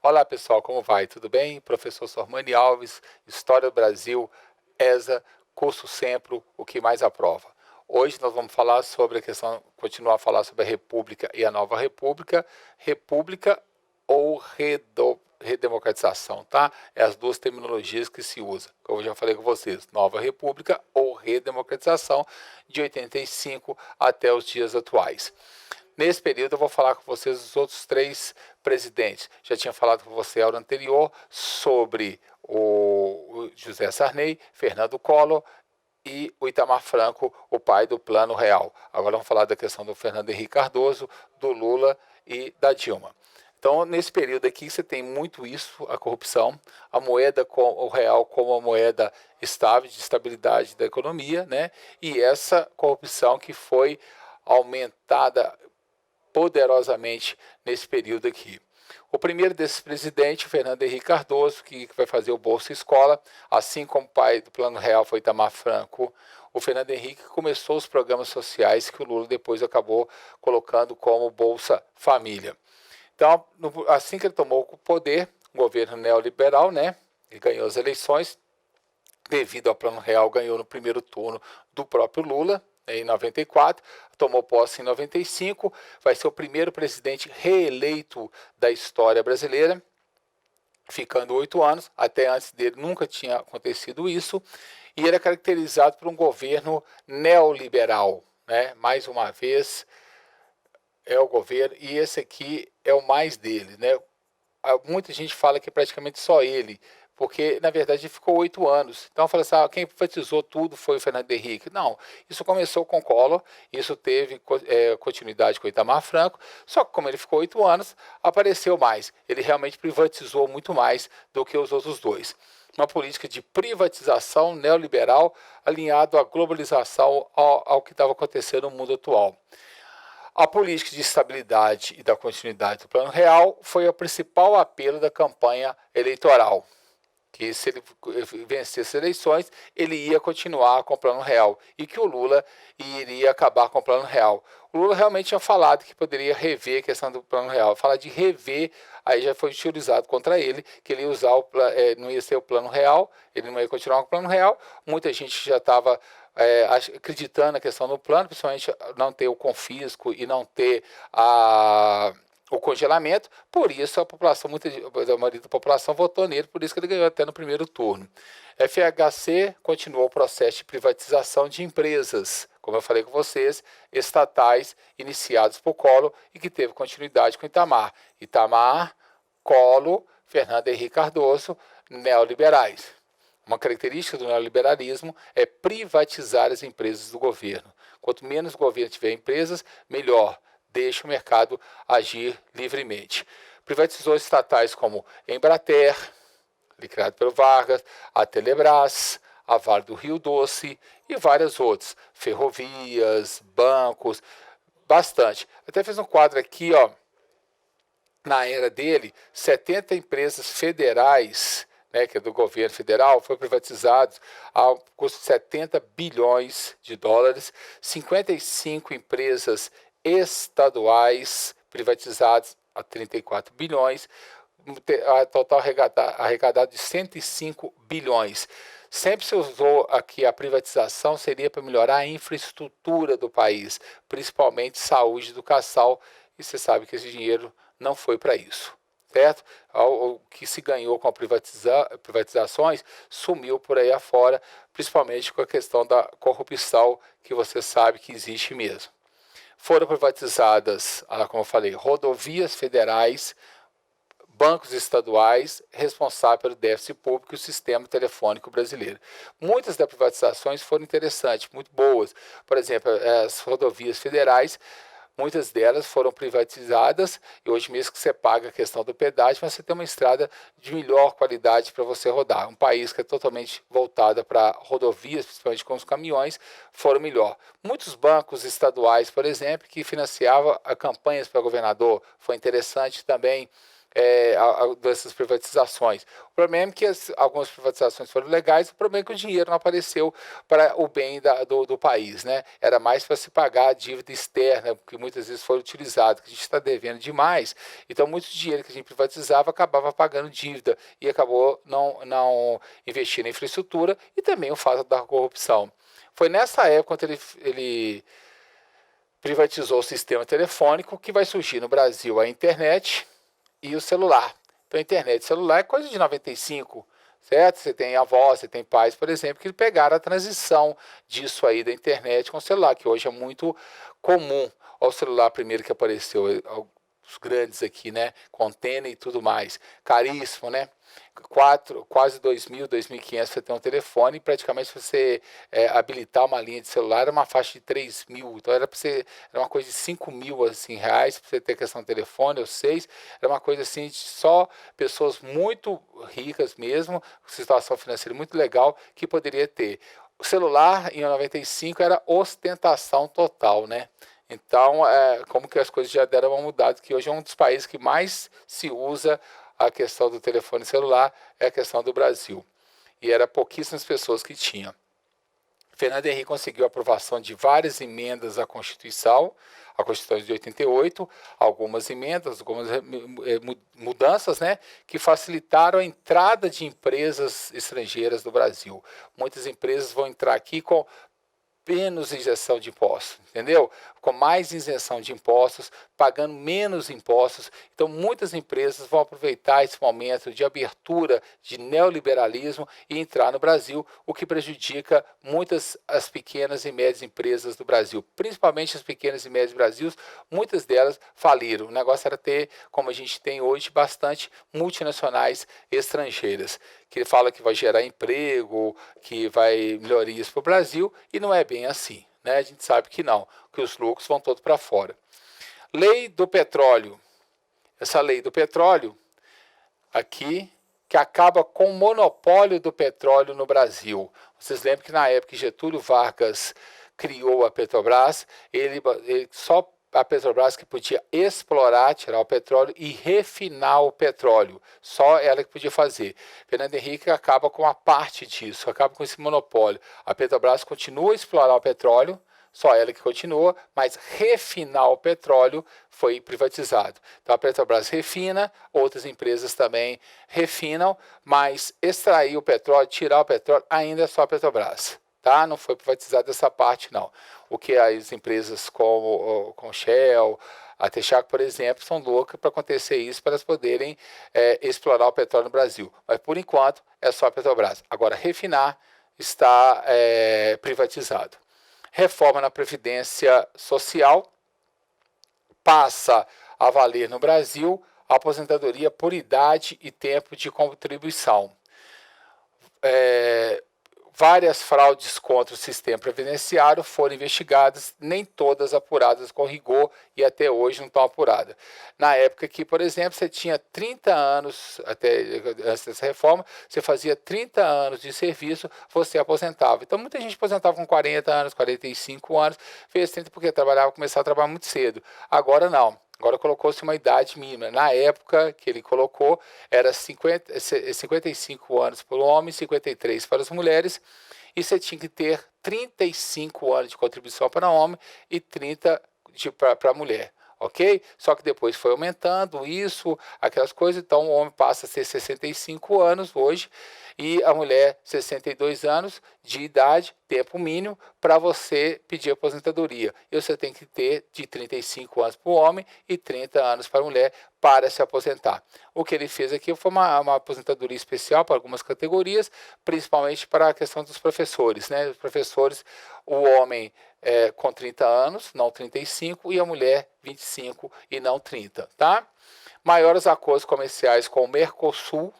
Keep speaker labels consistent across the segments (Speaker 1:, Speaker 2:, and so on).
Speaker 1: Olá pessoal, como vai? Tudo bem? Professor Sormani Alves, História do Brasil, ESA, curso Sempre, o que mais aprova. Hoje nós vamos falar sobre a questão, continuar a falar sobre a República e a Nova República, República ou redemocratização, tá? É as duas terminologias que se usa, como eu já falei com vocês, Nova República ou redemocratização, de 85 até os dias atuais. Nesse período eu vou falar com vocês os outros três presidentes. Já tinha falado com você na hora anterior sobre o José Sarney, Fernando Collor e o Itamar Franco, o pai do Plano Real. Agora vamos falar da questão do Fernando Henrique Cardoso, do Lula e da Dilma. Então, nesse período aqui, você tem muito isso, a corrupção, a moeda, o real como a moeda estável, de estabilidade da economia, né? E essa corrupção que foi aumentada poderosamente nesse período aqui. O primeiro desses presidentes, o Fernando Henrique Cardoso, que vai fazer o Bolsa Escola, assim como o pai do Plano Real foi Itamar Franco, o Fernando Henrique começou os programas sociais que o Lula depois acabou colocando como Bolsa Família. Então, assim que ele tomou o poder, um governo neoliberal, né, ele ganhou as eleições, devido ao Plano Real, ganhou no primeiro turno do próprio Lula, em 94, tomou posse em 95, vai ser o primeiro presidente reeleito da história brasileira, ficando 8 anos, até antes dele nunca tinha acontecido isso, e ele é caracterizado por um governo neoliberal, né? Mais uma vez, é o governo, e esse aqui é o mais dele, né? Muita gente fala que praticamente só ele, porque na verdade ele ficou 8 anos. Então fala assim, quem privatizou tudo foi o Fernando Henrique. Não, isso começou com Collor, isso teve continuidade com o Itamar Franco, só que como ele ficou 8 anos, apareceu mais. Ele realmente privatizou muito mais do que os outros dois. Uma política de privatização neoliberal alinhado à globalização ao que estava acontecendo no mundo atual. A política de estabilidade e da continuidade do Plano Real foi o principal apelo da campanha eleitoral, que se ele vencesse as eleições, ele ia continuar com o Plano Real e que o Lula iria acabar com o Plano Real. O Lula realmente tinha falado que poderia rever a questão do Plano Real. Falar de rever, aí já foi utilizado contra ele, que ele ia usar não ia ser o Plano Real, ele não ia continuar com o Plano Real. Muita gente já estava acreditando na questão do plano, principalmente não ter o confisco e não ter o congelamento, por isso a população, a maioria da população votou nele, por isso que ele ganhou até no primeiro turno. FHC continuou o processo de privatização de empresas, como eu falei com vocês, estatais, iniciados por Collor e que teve continuidade com Itamar. Itamar, Collor, Fernando Henrique Cardoso, neoliberais. Uma característica do neoliberalismo é privatizar as empresas do governo. Quanto menos o governo tiver empresas, melhor. Deixa o mercado agir livremente. Privatizou estatais como Embrater, criado pelo Vargas, a Telebrás, a Vale do Rio Doce e várias outras. Ferrovias, bancos, bastante. Até fiz um quadro aqui, ó, na era dele, 70 empresas federais, né, que é do governo federal, foram privatizados ao custo de 70 bilhões de dólares, 55 empresas estaduais privatizadas a 34 bilhões, a total arrecadado de 105 bilhões. Sempre se usou aqui a privatização seria para melhorar a infraestrutura do país, principalmente saúde e educação, e você sabe que esse dinheiro não foi para isso, certo? O que se ganhou com a privatizações sumiu por aí afora, principalmente com a questão da corrupção, que você sabe que existe mesmo. Foram privatizadas, como eu falei, rodovias federais, bancos estaduais responsáveis pelo déficit público e o sistema telefônico brasileiro. Muitas das privatizações foram interessantes, muito boas. Por exemplo, as rodovias federais, muitas delas foram privatizadas e hoje mesmo que você paga a questão do pedágio, mas você tem uma estrada de melhor qualidade para você rodar. Um país que é totalmente voltado para rodovias, principalmente com os caminhões, foram melhor. Muitos bancos estaduais, por exemplo, que financiavam campanhas para governador, foi interessante também. dessas privatizações. O problema é que algumas privatizações foram legais, o problema é que o dinheiro não apareceu para o bem do país, né? Era mais para se pagar a dívida externa, que muitas vezes foi utilizado, que a gente está devendo demais. Então, muito dinheiro que a gente privatizava acabava pagando dívida e acabou não investindo em infraestrutura e também o fato da corrupção. Foi nessa época, quando ele privatizou o sistema telefônico, que vai surgir no Brasil a internet e o celular. Então, a internet e celular é coisa de 95, certo? Você tem avós, você tem pais, por exemplo, que pegaram a transição disso aí da internet com o celular, que hoje é muito comum. Olha o celular primeiro que apareceu, os grandes aqui, né? Com antena e tudo mais. Caríssimo, né? Quase 2.000, 2.500 você tem um telefone, e praticamente se você habilitar uma linha de celular era uma faixa de 3.000, então era uma coisa de 5.000 assim, reais para você ter questão de telefone, ou 6, era uma coisa assim de só pessoas muito ricas mesmo, com situação financeira muito legal, que poderia ter. O celular em 95 era ostentação total, né? Então, como que as coisas já deram uma mudada, que hoje é um dos países que mais se usa a questão do telefone celular, é a questão do Brasil. E era pouquíssimas pessoas que tinham. Fernando Henrique conseguiu a aprovação de várias emendas à Constituição, a Constituição de 88, algumas emendas, algumas mudanças, né, que facilitaram a entrada de empresas estrangeiras no Brasil. Muitas empresas vão entrar aqui com menos isenção de impostos, entendeu? Com mais isenção de impostos, pagando menos impostos. Então, muitas empresas vão aproveitar esse momento de abertura de neoliberalismo e entrar no Brasil, o que prejudica muitas as pequenas e médias empresas do Brasil, principalmente as pequenas e médias Brasil, muitas delas faliram. O negócio era ter, como a gente tem hoje, bastante multinacionais estrangeiras, que fala que vai gerar emprego, que vai melhorias para o Brasil, e não é bem assim, né? A gente sabe que não, que os lucros vão todos para fora. Lei do petróleo. Essa lei do petróleo, aqui, que acaba com o monopólio do petróleo no Brasil. Vocês lembram que na época que Getúlio Vargas criou a Petrobras, ele só a Petrobras que podia explorar, tirar o petróleo e refinar o petróleo. Só ela que podia fazer. Fernando Henrique acaba com uma parte disso, acaba com esse monopólio. A Petrobras continua a explorar o petróleo, só ela que continua, mas refinar o petróleo foi privatizado. Então a Petrobras refina, outras empresas também refinam, mas extrair o petróleo, tirar o petróleo, ainda é só a Petrobras. Tá? Não foi privatizada essa parte, não. O que as empresas como Shell, a Texaco, por exemplo, são loucas para acontecer isso, para elas poderem explorar o petróleo no Brasil. Mas, por enquanto, é só a Petrobras. Agora, refinar está privatizado. Reforma na Previdência Social, passa a valer no Brasil a aposentadoria por idade e tempo de contribuição. Várias fraudes contra o sistema previdenciário foram investigadas, nem todas apuradas com rigor e até hoje não estão apuradas. Na época que, por exemplo, você tinha 30 anos, até antes dessa reforma, você fazia 30 anos de serviço, você aposentava. Então, muita gente aposentava com 40 anos, 45 anos, fez 30 porque começava a trabalhar muito cedo. Agora não. Agora colocou-se uma idade mínima. Na época que ele colocou, era 55 anos para o homem, 53 para as mulheres, e você tinha que ter 35 anos de contribuição para o homem e 30 para a mulher. Ok? Só que depois foi aumentando isso, aquelas coisas, então o homem passa a ser 65 anos hoje e a mulher 62 anos de idade, tempo mínimo, para você pedir aposentadoria. E você tem que ter de 35 anos para o homem e 30 anos para a mulher para se aposentar. O que ele fez aqui foi uma aposentadoria especial para algumas categorias, principalmente para a questão dos professores, né? Os professores, o homem com 30 anos, não 35, e a mulher 25 e não 30, tá? Maiores acordos comerciais com o Mercosul.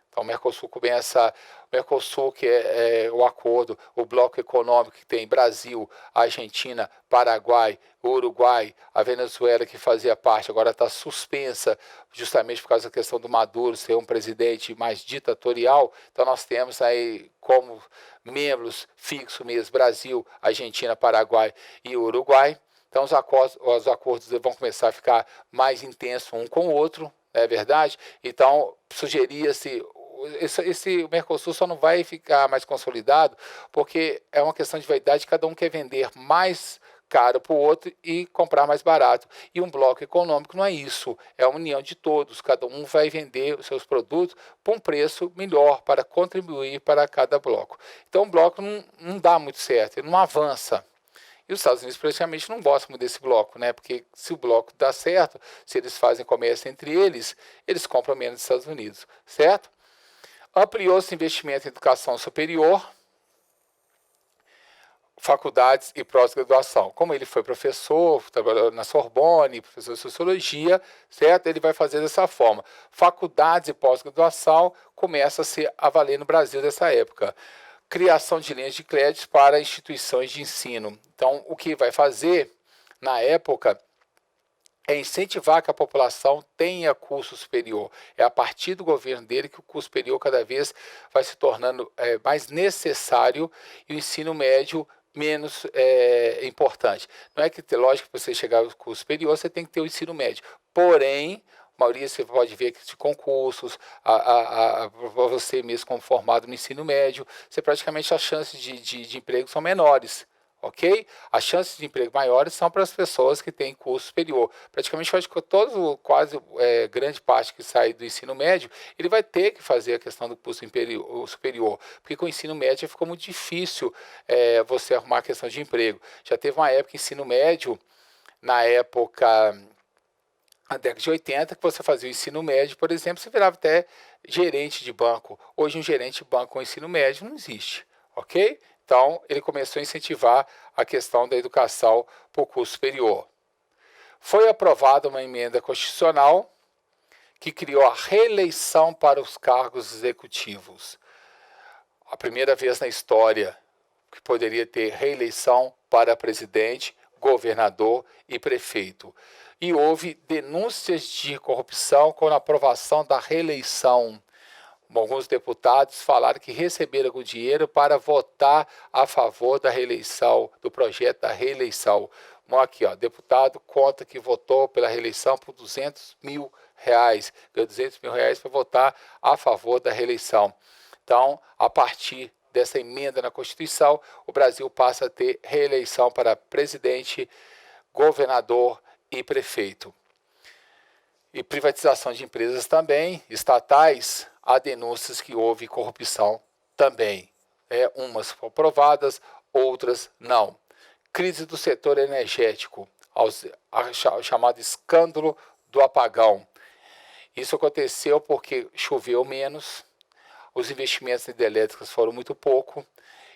Speaker 1: Então, o Mercosul começa, o Mercosul, que é o acordo, o bloco econômico que tem Brasil, Argentina, Paraguai, Uruguai, a Venezuela, que fazia parte, agora está suspensa, justamente por causa da questão do Maduro ser um presidente mais ditatorial. Então, nós temos aí como membros fixos mesmo Brasil, Argentina, Paraguai e Uruguai. Então, os acordos vão começar a ficar mais intensos um com o outro, não é verdade? Então, sugeria-se, esse Mercosul só não vai ficar mais consolidado porque é uma questão de vaidade, cada um quer vender mais caro para o outro e comprar mais barato. E um bloco econômico não é isso, é a união de todos, cada um vai vender os seus produtos por um preço melhor para contribuir para cada bloco. Então o bloco não dá muito certo, ele não avança. E os Estados Unidos praticamente não gostam muito desse bloco, né? Porque se o bloco dá certo, se eles fazem comércio entre eles, eles compram menos dos Estados Unidos, certo? Ampliou-se o investimento em educação superior, faculdades e pós-graduação. Como ele foi professor, trabalhou na Sorbonne, professor de Sociologia, certo? Ele vai fazer dessa forma. Faculdades e pós-graduação começa a ser a valer no Brasil dessa época. Criação de linhas de crédito para instituições de ensino. Então, o que vai fazer, na época, é incentivar que a população tenha curso superior. É a partir do governo dele que o curso superior cada vez vai se tornando mais necessário e o ensino médio menos importante. Não é que, lógico, para você chegar ao curso superior, você tem que ter o ensino médio. Porém, Maurício, você pode ver que de concursos, você mesmo como formado no ensino médio, você praticamente as chances de emprego são menores. Ok? As chances de emprego maiores são para as pessoas que têm curso superior. Praticamente, eu acho que quase grande parte que sai do ensino médio, ele vai ter que fazer a questão do curso superior, porque com o ensino médio ficou muito difícil você arrumar a questão de emprego. Já teve uma época ensino médio, na época, na década de 80, que você fazia o ensino médio, por exemplo, você virava até gerente de banco. Hoje, um gerente de banco com ensino médio não existe, ok? Então, ele começou a incentivar a questão da educação para o curso superior. Foi aprovada uma emenda constitucional que criou a reeleição para os cargos executivos. A primeira vez na história que poderia ter reeleição para presidente, governador e prefeito. E houve denúncias de corrupção com a aprovação da reeleição. Alguns deputados falaram que receberam algum dinheiro para votar a favor da reeleição, do projeto da reeleição. Aqui, ó, deputado conta que votou pela reeleição por R$200 mil, ganhou R$200 mil para votar a favor da reeleição. Então, a partir dessa emenda na Constituição, o Brasil passa a ter reeleição para presidente, governador e prefeito. E privatização de empresas também, estatais, há denúncias que houve corrupção também. Umas foram aprovadas, outras não. Crise do setor energético, o chamado escândalo do apagão. Isso aconteceu porque choveu menos, os investimentos em hidrelétricas foram muito pouco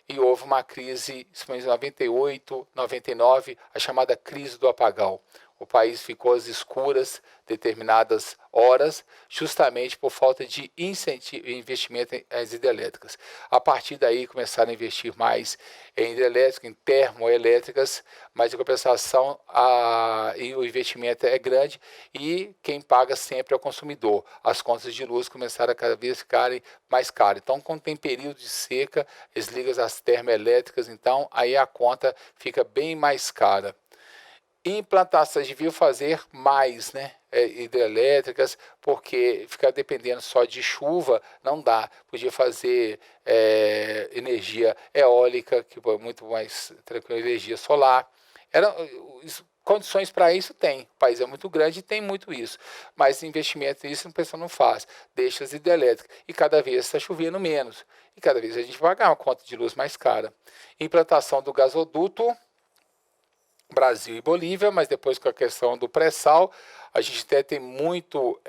Speaker 1: e houve uma crise, em 98, 99, a chamada crise do apagão. O país ficou às escuras determinadas horas, justamente por falta de investimento em hidrelétricas. A partir daí começaram a investir mais em hidrelétricas, em termoelétricas, mas em compensação e o investimento é grande e quem paga sempre é o consumidor. As contas de luz começaram a cada vez ficarem mais caras. Então, quando tem período de seca, eles ligam as termoelétricas, então aí a conta fica bem mais cara. Implantações deviam fazer mais, né? Hidrelétricas, porque ficar dependendo só de chuva não dá. Podia fazer energia eólica, que foi muito mais tranquilo, energia solar. Condições para isso tem. O país é muito grande e tem muito isso. Mas investimento nisso a pessoa não faz. Deixa as hidrelétricas. E cada vez está chovendo menos. E cada vez a gente vai pagar uma conta de luz mais cara. Implantação do gasoduto Brasil e Bolívia, mas depois com a questão do pré-sal, a gente até tem muito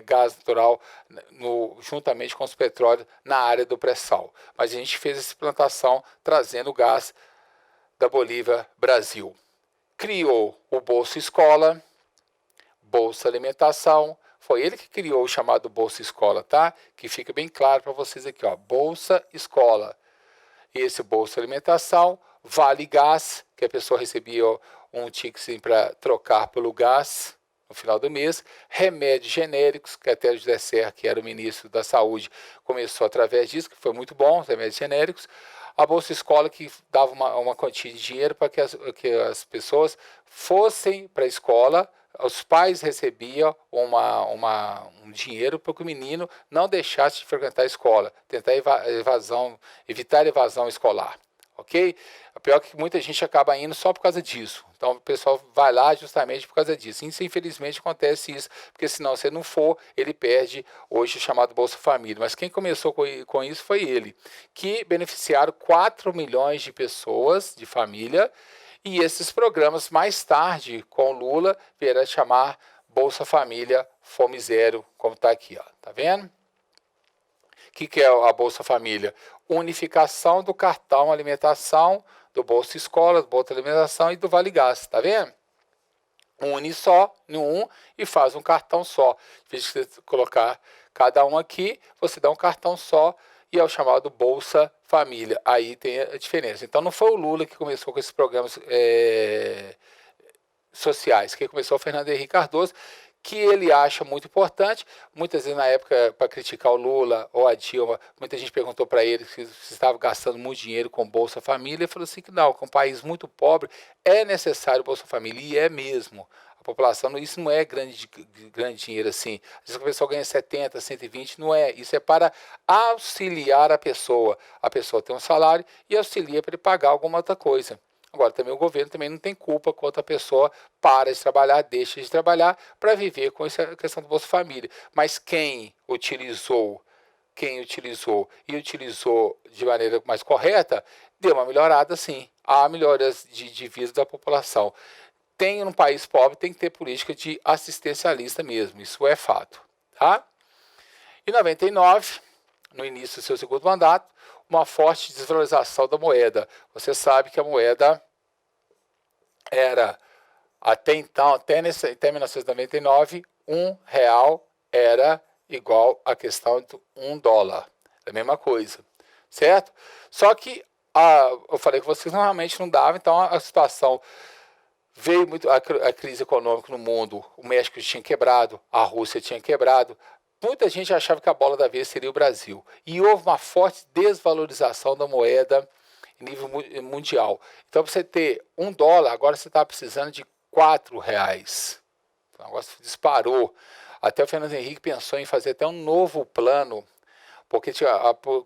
Speaker 1: gás natural juntamente com os petróleos na área do pré-sal. Mas a gente fez essa implantação trazendo gás da Bolívia Brasil. Criou o Bolsa Escola, Bolsa Alimentação, foi ele que criou o chamado Bolsa Escola, tá? Que fica bem claro para vocês aqui, ó, Bolsa Escola. Esse Bolsa Alimentação, Vale Gás, que a pessoa recebia um ticket para trocar pelo gás no final do mês. Remédios genéricos, que até o José Serra, que era o ministro da Saúde, começou através disso, que foi muito bom, remédios genéricos. A Bolsa Escola, que dava uma quantia de dinheiro para que as pessoas fossem para a escola, os pais recebiam um dinheiro para que o menino não deixasse de frequentar a escola, tentar evitar a evasão escolar, ok? O pior é que muita gente acaba indo só por causa disso. Então o pessoal vai lá justamente por causa disso. Infelizmente acontece isso, porque senão se não for, ele perde hoje o chamado Bolsa Família. Mas quem começou com isso foi ele, que beneficiaram 4 milhões de pessoas, de família, e esses programas mais tarde, com Lula, vieram a chamar Bolsa Família Fome Zero, como está aqui, ó. Tá vendo? O que é a Bolsa Família? Unificação do cartão alimentação, do Bolsa Escola, do Bolsa Alimentação e do Vale Gás, tá vendo? Une só no um e faz um cartão só. Em vez de você colocar cada um aqui, você dá um cartão só e é o chamado Bolsa Família. Aí tem a diferença. Então não foi o Lula que começou com esses programas sociais. Quem começou foi o Fernando Henrique Cardoso, que ele acha muito importante. Muitas vezes na época, para criticar o Lula ou a Dilma, muita gente perguntou para ele se estava gastando muito dinheiro com Bolsa Família. Ele falou assim que não, que um país muito pobre é necessário Bolsa Família, e é mesmo. A população, isso não é grande dinheiro assim. Às vezes a pessoa ganha 70, 120, não é. Isso é para auxiliar a pessoa. A pessoa tem um salário e auxilia para ele pagar alguma outra coisa. Agora, também o governo também não tem culpa quando a pessoa para de trabalhar, deixa de trabalhar para viver com essa questão do Bolsa Família. Mas quem utilizou e utilizou de maneira mais correta, deu uma melhorada sim. Há melhorias de vida da população. Tem um país pobre, tem que ter política de assistencialista mesmo, isso é fato. Tá? Em 99, no início do seu segundo mandato, uma forte desvalorização da moeda. Você sabe que a moeda era, até então, até 1999, R$1 era igual a questão de $1. É a mesma coisa, certo? Só que eu falei que vocês normalmente não davam, então a situação veio muito a crise econômica no mundo. O México tinha quebrado, a Rússia tinha quebrado. Muita gente achava que a bola da vez seria o Brasil. E houve uma forte desvalorização da moeda em nível mundial. Então, para você ter $1, agora você está precisando de R$4. O negócio disparou. Até o Fernando Henrique pensou em fazer até um novo plano, porque tinha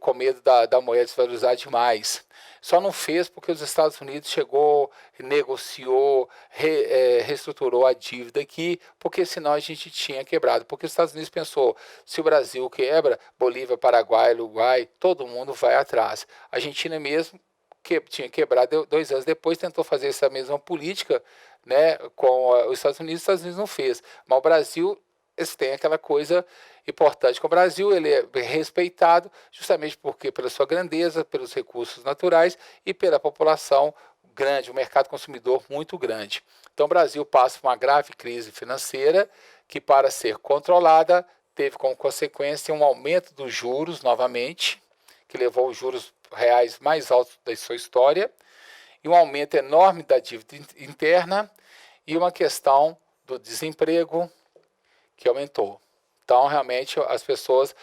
Speaker 1: com medo da moeda desvalorizar demais. Só não fez porque os Estados Unidos chegou, negociou, reestruturou a dívida aqui, porque senão a gente tinha quebrado. Porque os Estados Unidos pensou, se o Brasil quebra, Bolívia, Paraguai, Uruguai, todo mundo vai atrás. A Argentina mesmo tinha quebrado 2 anos depois, tentou fazer essa mesma política, né, com os Estados Unidos não fez. Mas o Brasil, eles têm aquela coisa importante com o Brasil, ele é respeitado justamente porque pela sua grandeza, pelos recursos naturais e pela população grande, um mercado consumidor muito grande. Então o Brasil passa por uma grave crise financeira que, para ser controlada, teve como consequência um aumento dos juros novamente, que levou os juros reais mais altos da sua história, e um aumento enorme da dívida interna e uma questão do desemprego que aumentou. Então, realmente, as pessoas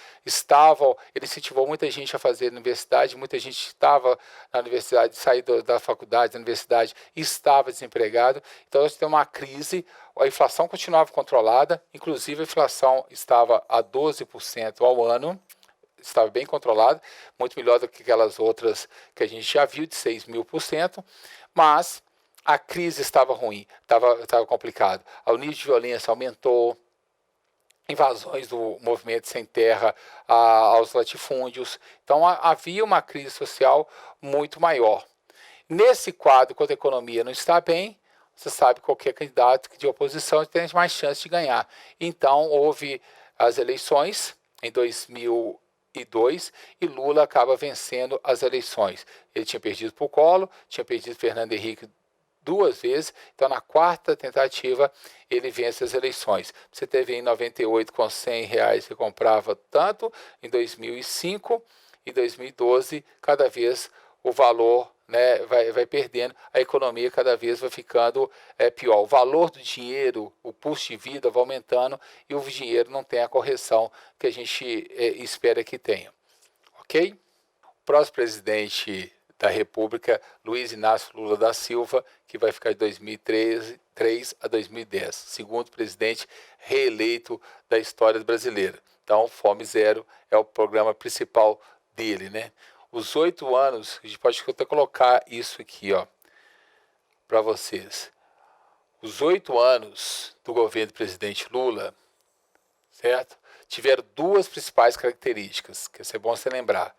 Speaker 1: ele incentivou muita gente a fazer universidade, muita gente estava na universidade, saiu da faculdade, da universidade, e estava desempregado. Então, nós temos uma crise, a inflação continuava controlada, inclusive a inflação estava a 12% ao ano, estava bem controlada, muito melhor do que aquelas outras que a gente já viu, de 6.000%, mas a crise estava ruim, estava complicado. O nível de violência aumentou, invasões do movimento sem terra aos latifúndios. Então havia uma crise social muito maior. Nesse quadro, quando a economia não está bem, você sabe que qualquer candidato de oposição tem mais chance de ganhar. Então houve as eleições em 2002 e Lula acaba vencendo as eleições. Ele tinha perdido para o Collor, tinha perdido Fernando Henrique 2 vezes, então na quarta tentativa ele vence as eleições. Você teve em 98 com R$100 que comprava tanto, em 2005 e 2012 cada vez o valor, né, vai perdendo, a economia cada vez vai ficando pior. O valor do dinheiro, o custo de vida vai aumentando e o dinheiro não tem a correção que a gente espera que tenha. Ok? O próximo presidente da República, Luiz Inácio Lula da Silva, que vai ficar de 2003 a 2010, segundo presidente reeleito da história brasileira. Então, Fome Zero é o programa principal dele, né? Os 8 anos, a gente pode até colocar isso aqui, ó, para vocês. Os 8 anos do governo do presidente Lula, certo? Tiveram 2 principais características, que é bom você lembrar.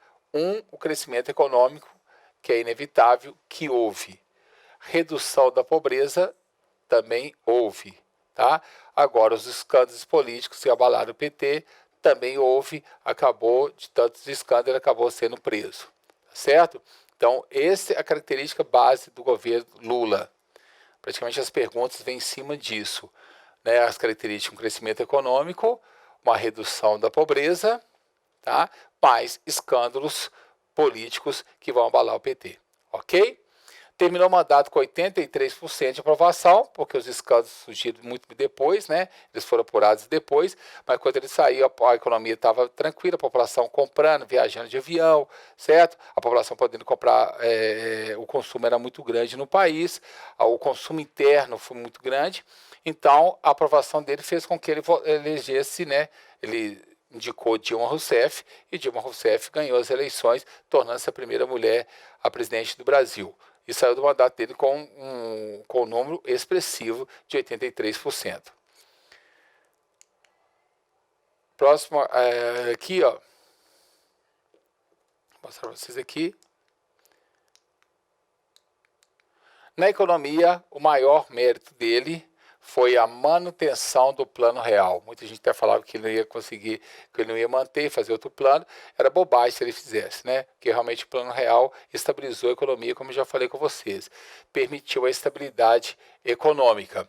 Speaker 1: O crescimento econômico, que é inevitável, que houve. Redução da pobreza, também houve, tá? Agora, os escândalos políticos que abalaram o PT, também houve, acabou, de tantos escândalos, acabou sendo preso, certo? Então, essa é a característica base do governo Lula. Praticamente as perguntas vêm em cima disso, né? As características, um crescimento econômico, uma redução da pobreza, tá? Mais escândalos políticos que vão abalar o PT, ok? Terminou o mandato com 83% de aprovação, porque os escândalos surgiram muito depois, né? Eles foram apurados depois, mas quando ele saiu, a economia estava tranquila, a população comprando, viajando de avião, certo? A população podendo comprar, o consumo era muito grande no país, o consumo interno foi muito grande, então a aprovação dele fez com que ele elegesse, né? Ele indicou Dilma Rousseff, e Dilma Rousseff ganhou as eleições, tornando-se a primeira mulher a presidente do Brasil. E saiu do mandato dele com um número expressivo de 83%. Próximo, aqui, ó. Vou mostrar para vocês aqui. Na economia, o maior mérito dele foi a manutenção do plano real. Muita gente até falava que ele não ia conseguir, que ele não ia manter, fazer outro plano. Era bobagem se ele fizesse, né? Porque realmente o plano real estabilizou a economia, como eu já falei com vocês. Permitiu a estabilidade econômica.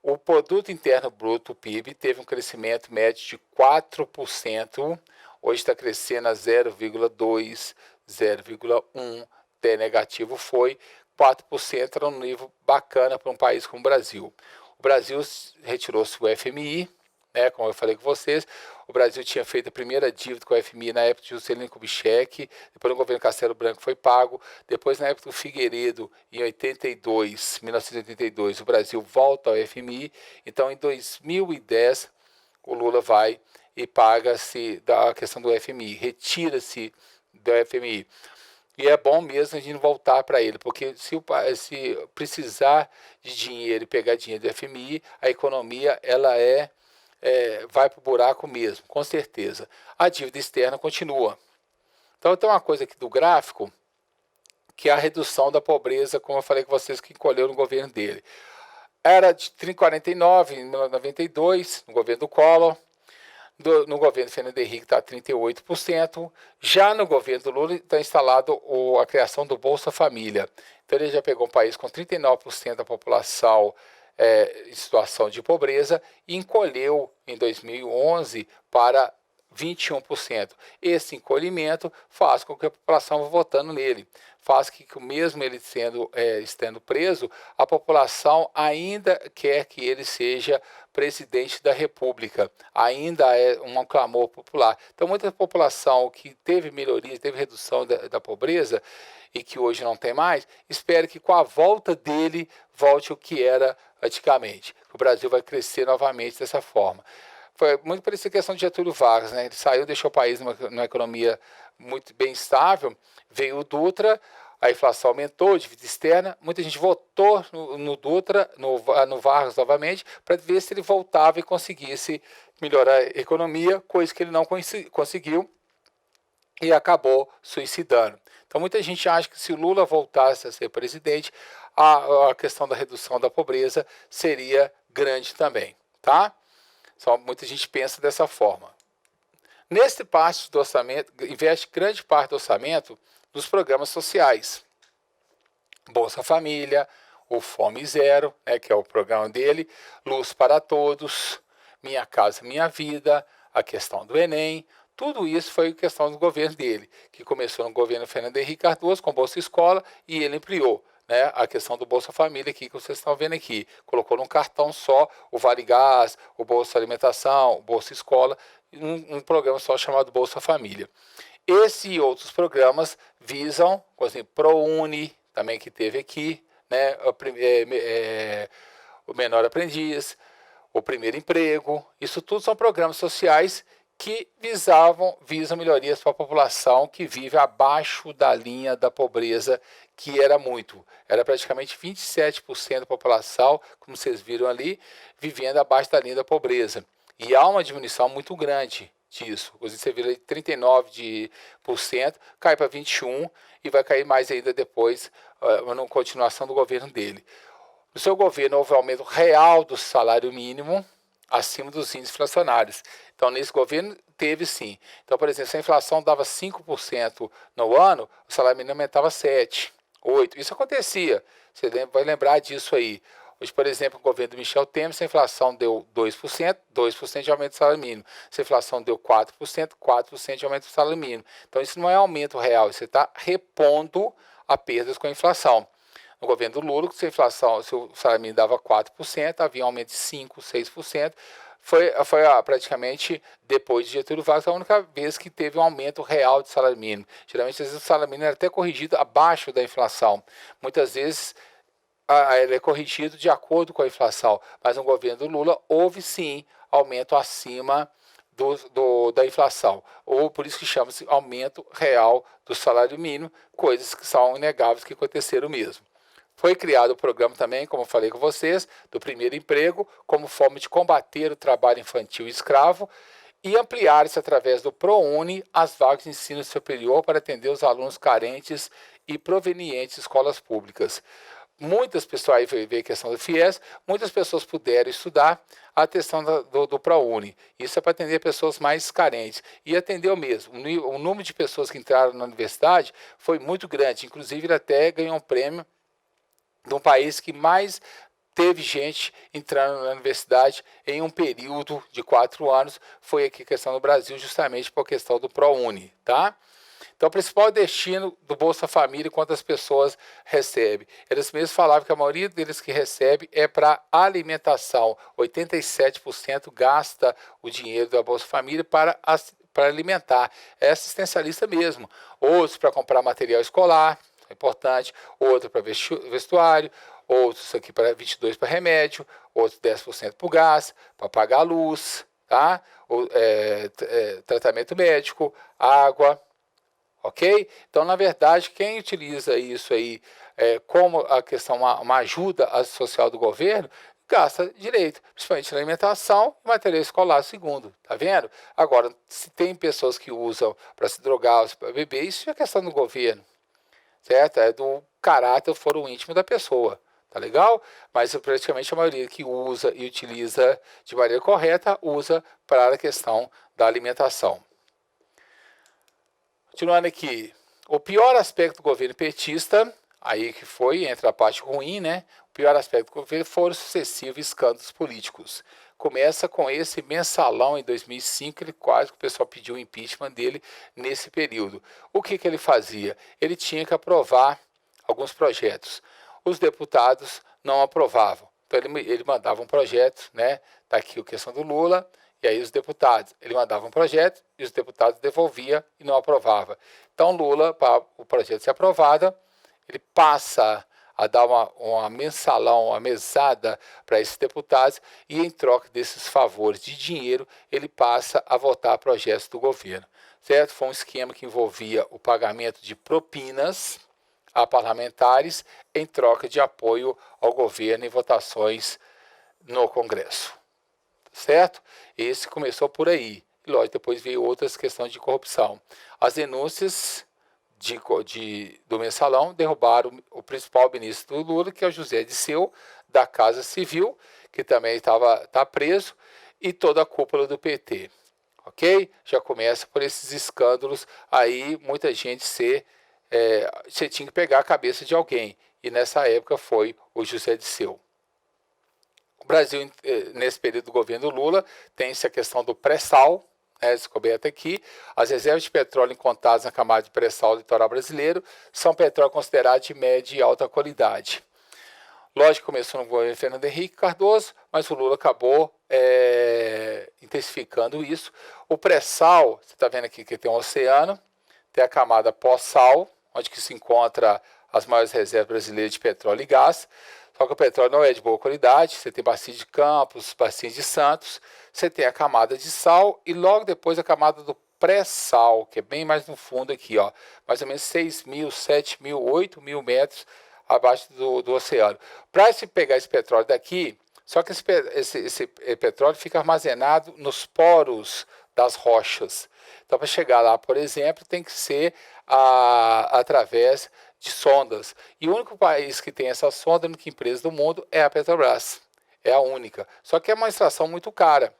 Speaker 1: O produto interno bruto, o PIB, teve um crescimento médio de 4%. Hoje está crescendo a 0,2, 0,1, até negativo foi. 4% era um nível bacana para um país como o Brasil. O Brasil retirou-se do FMI, né, como eu falei com vocês. O Brasil tinha feito a primeira dívida com o FMI na época de Juscelino Kubitschek, depois no governo Castelo Branco foi pago, depois na época do Figueiredo, em 1982, o Brasil volta ao FMI. Então, em 2010, o Lula vai e paga-se da questão do FMI, retira-se do FMI. E é bom mesmo a gente voltar para ele, porque se precisar de dinheiro e pegar dinheiro do FMI, a economia ela vai para o buraco mesmo, com certeza. A dívida externa continua. Então tem uma coisa aqui do gráfico, que é a redução da pobreza, como eu falei com vocês, que encolheu no governo dele. Era de 3,49 em 1992, no governo do Collor. No governo Fernando Henrique está 38%, já no governo do Lula está instalado a criação do Bolsa Família. Então ele já pegou um país com 39% da população em situação de pobreza e encolheu em 2011 para 21%. Esse encolhimento faz com que a população vá votando nele, faz que mesmo ele estando preso, a população ainda quer que ele seja presidente da República, ainda é um clamor popular. Então muita população que teve melhoria, teve redução da pobreza e que hoje não tem mais, espera que com a volta dele volte o que era antigamente. O Brasil vai crescer novamente dessa forma. Foi muito parecida a questão de Getúlio Vargas, né? Ele saiu, deixou o país numa economia muito bem estável, veio o Dutra, a inflação aumentou, a dívida externa, muita gente votou no Dutra, no Vargas novamente, para ver se ele voltava e conseguisse melhorar a economia, coisa que ele não conseguiu e acabou suicidando. Então muita gente acha que se o Lula voltasse a ser presidente, a questão da redução da pobreza seria grande também, tá? Só muita gente pensa dessa forma. Neste parte do orçamento, investe grande parte do orçamento nos programas sociais. Bolsa Família, o Fome Zero, né, que é o programa dele, Luz para Todos, Minha Casa Minha Vida, a questão do Enem, tudo isso foi questão do governo dele, que começou no governo Fernando Henrique Cardoso com Bolsa Escola e ele ampliou. Né, a questão do Bolsa Família aqui que vocês estão vendo aqui. Colocou num cartão só o Vale Gás, o Bolsa Alimentação, o Bolsa Escola, um programa só chamado Bolsa Família. Esse e outros programas visam, por exemplo, ProUni, também que teve aqui, né, o Menor Aprendiz, o Primeiro Emprego. Isso tudo são programas sociais que visam melhorias para a população que vive abaixo da linha da pobreza, que era praticamente 27% da população, como vocês viram ali, vivendo abaixo da linha da pobreza. E há uma diminuição muito grande disso. Você vira 39%, cai para 21% e vai cair mais ainda depois, na continuação do governo dele. No seu governo houve aumento real do salário mínimo acima dos índices inflacionários. Então, nesse governo, teve sim. Então, por exemplo, se a inflação dava 5% no ano, o salário mínimo aumentava 7%, 8%. Isso acontecia. Você vai lembrar disso aí. Hoje, por exemplo, o governo do Michel Temer, se a inflação deu 2%, 2% de aumento do salário mínimo. Se a inflação deu 4%, 4% de aumento do salário mínimo. Então, isso não é aumento real, você está repondo a perdas com a inflação. No governo do Lula, se a inflação, se o salário mínimo dava 4%, havia um aumento de 5%, 6%. Foi praticamente, depois de Getúlio Vargas, a única vez que teve um aumento real de salário mínimo. Geralmente, às vezes, o salário mínimo era até corrigido abaixo da inflação. Muitas vezes, ele é corrigido de acordo com a inflação. Mas no governo do Lula, houve sim aumento acima da inflação, ou por isso que chama-se aumento real do salário mínimo, coisas que são inegáveis que aconteceram mesmo. Foi criado o programa também, como eu falei com vocês, do Primeiro Emprego, como forma de combater o trabalho infantil e escravo, e ampliar-se através do ProUni as vagas de ensino superior para atender os alunos carentes e provenientes de escolas públicas. Muitas pessoas, aí veio a questão do FIES, muitas pessoas puderam estudar a questão do ProUni. Isso é para atender pessoas mais carentes. E atendeu mesmo. O número de pessoas que entraram na universidade foi muito grande. Inclusive, ele até ganhou um prêmio de um país que mais teve gente entrando na universidade em um período de 4 anos. Foi aqui a questão do Brasil, justamente por questão do ProUni, tá? Então, o principal destino do Bolsa Família, quantas pessoas recebem? Eles mesmos falavam que a maioria deles que recebe é para alimentação. 87% gasta o dinheiro da Bolsa Família para alimentar. É assistencialista mesmo. Outros para comprar material escolar, é importante. Outro para vestuário. Outros aqui para 22% para remédio. Outros 10% para o gás, para pagar a luz, tá? Tratamento médico, água. Ok? Então, na verdade, quem utiliza isso aí como a questão, uma ajuda social do governo, gasta direito, principalmente na alimentação e material escolar, segundo. Tá vendo? Agora, se tem pessoas que usam para se drogar, para beber, isso é questão do governo, certo? É do caráter, foro íntimo da pessoa. Tá legal? Mas praticamente a maioria que usa e utiliza de maneira correta, usa para a questão da alimentação. Continuando aqui, o pior aspecto do governo petista, aí que foi, entre a parte ruim, né? O pior aspecto do governo foram os sucessivos escândalos políticos. Começa com esse mensalão em 2005, ele quase que o pessoal pediu o impeachment dele nesse período. O que ele fazia? Ele tinha que aprovar alguns projetos. Os deputados não aprovavam. Então ele mandava um projeto, né? Tá aqui a questão do Lula. E aí os deputados, ele mandava um projeto e os deputados devolviam e não aprovava. Então Lula, para o projeto ser aprovado, ele passa a dar uma mensalão, uma mesada para esses deputados e em troca desses favores de dinheiro, ele passa a votar projetos do governo. Certo? Foi um esquema que envolvia o pagamento de propinas a parlamentares em troca de apoio ao governo em votações no Congresso. Certo? Esse começou por aí. E lógico, depois veio outras questões de corrupção. As denúncias do mensalão derrubaram o principal ministro do Lula, que é o José Disseu, da Casa Civil, que também tá preso, e toda a cúpula do PT. Ok? Já começa por esses escândalos. Aí muita gente você tinha que pegar a cabeça de alguém. E nessa época foi o José Disseu. O Brasil, nesse período do governo Lula, tem essa questão do pré-sal, descoberta aqui. As reservas de petróleo encontradas na camada de pré-sal do litoral brasileiro são petróleo considerado de média e alta qualidade. Lógico que começou no governo Fernando Henrique Cardoso, mas o Lula acabou intensificando isso. O pré-sal, você está vendo aqui que tem um oceano, tem a camada pós-sal, onde que se encontra as maiores reservas brasileiras de petróleo e gás. Só que o petróleo não é de boa qualidade, você tem bacia de Campos, bacia de Santos, você tem a camada de sal e logo depois a camada do pré-sal, que é bem mais no fundo aqui, ó, mais ou menos 6 mil, 7 mil, 8 mil metros abaixo do oceano. Para se pegar esse petróleo daqui, só que esse petróleo fica armazenado nos poros das rochas. Então, para chegar lá, por exemplo, tem que ser através de sondas. E o único país que tem essa sonda, a única empresa do mundo, é a Petrobras. É a única. Só que é uma extração muito cara.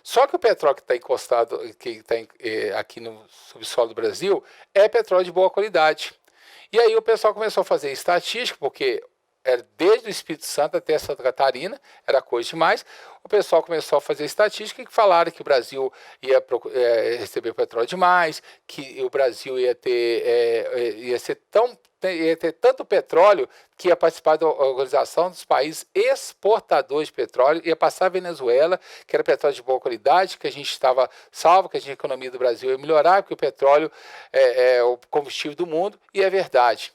Speaker 1: Só que o petróleo que está encostado, que está aqui no subsolo do Brasil, é petróleo de boa qualidade. E aí o pessoal começou a fazer estatística, porque era desde o Espírito Santo até Santa Catarina, era coisa demais. O pessoal começou a fazer estatística e falaram que o Brasil ia receber petróleo demais, que o Brasil ia ter tanto petróleo que ia participar da Organização dos Países Exportadores de Petróleo, ia passar a Venezuela, que era petróleo de boa qualidade, que a gente estava salvo, que a economia do Brasil ia melhorar, porque o petróleo é o combustível do mundo, e é verdade.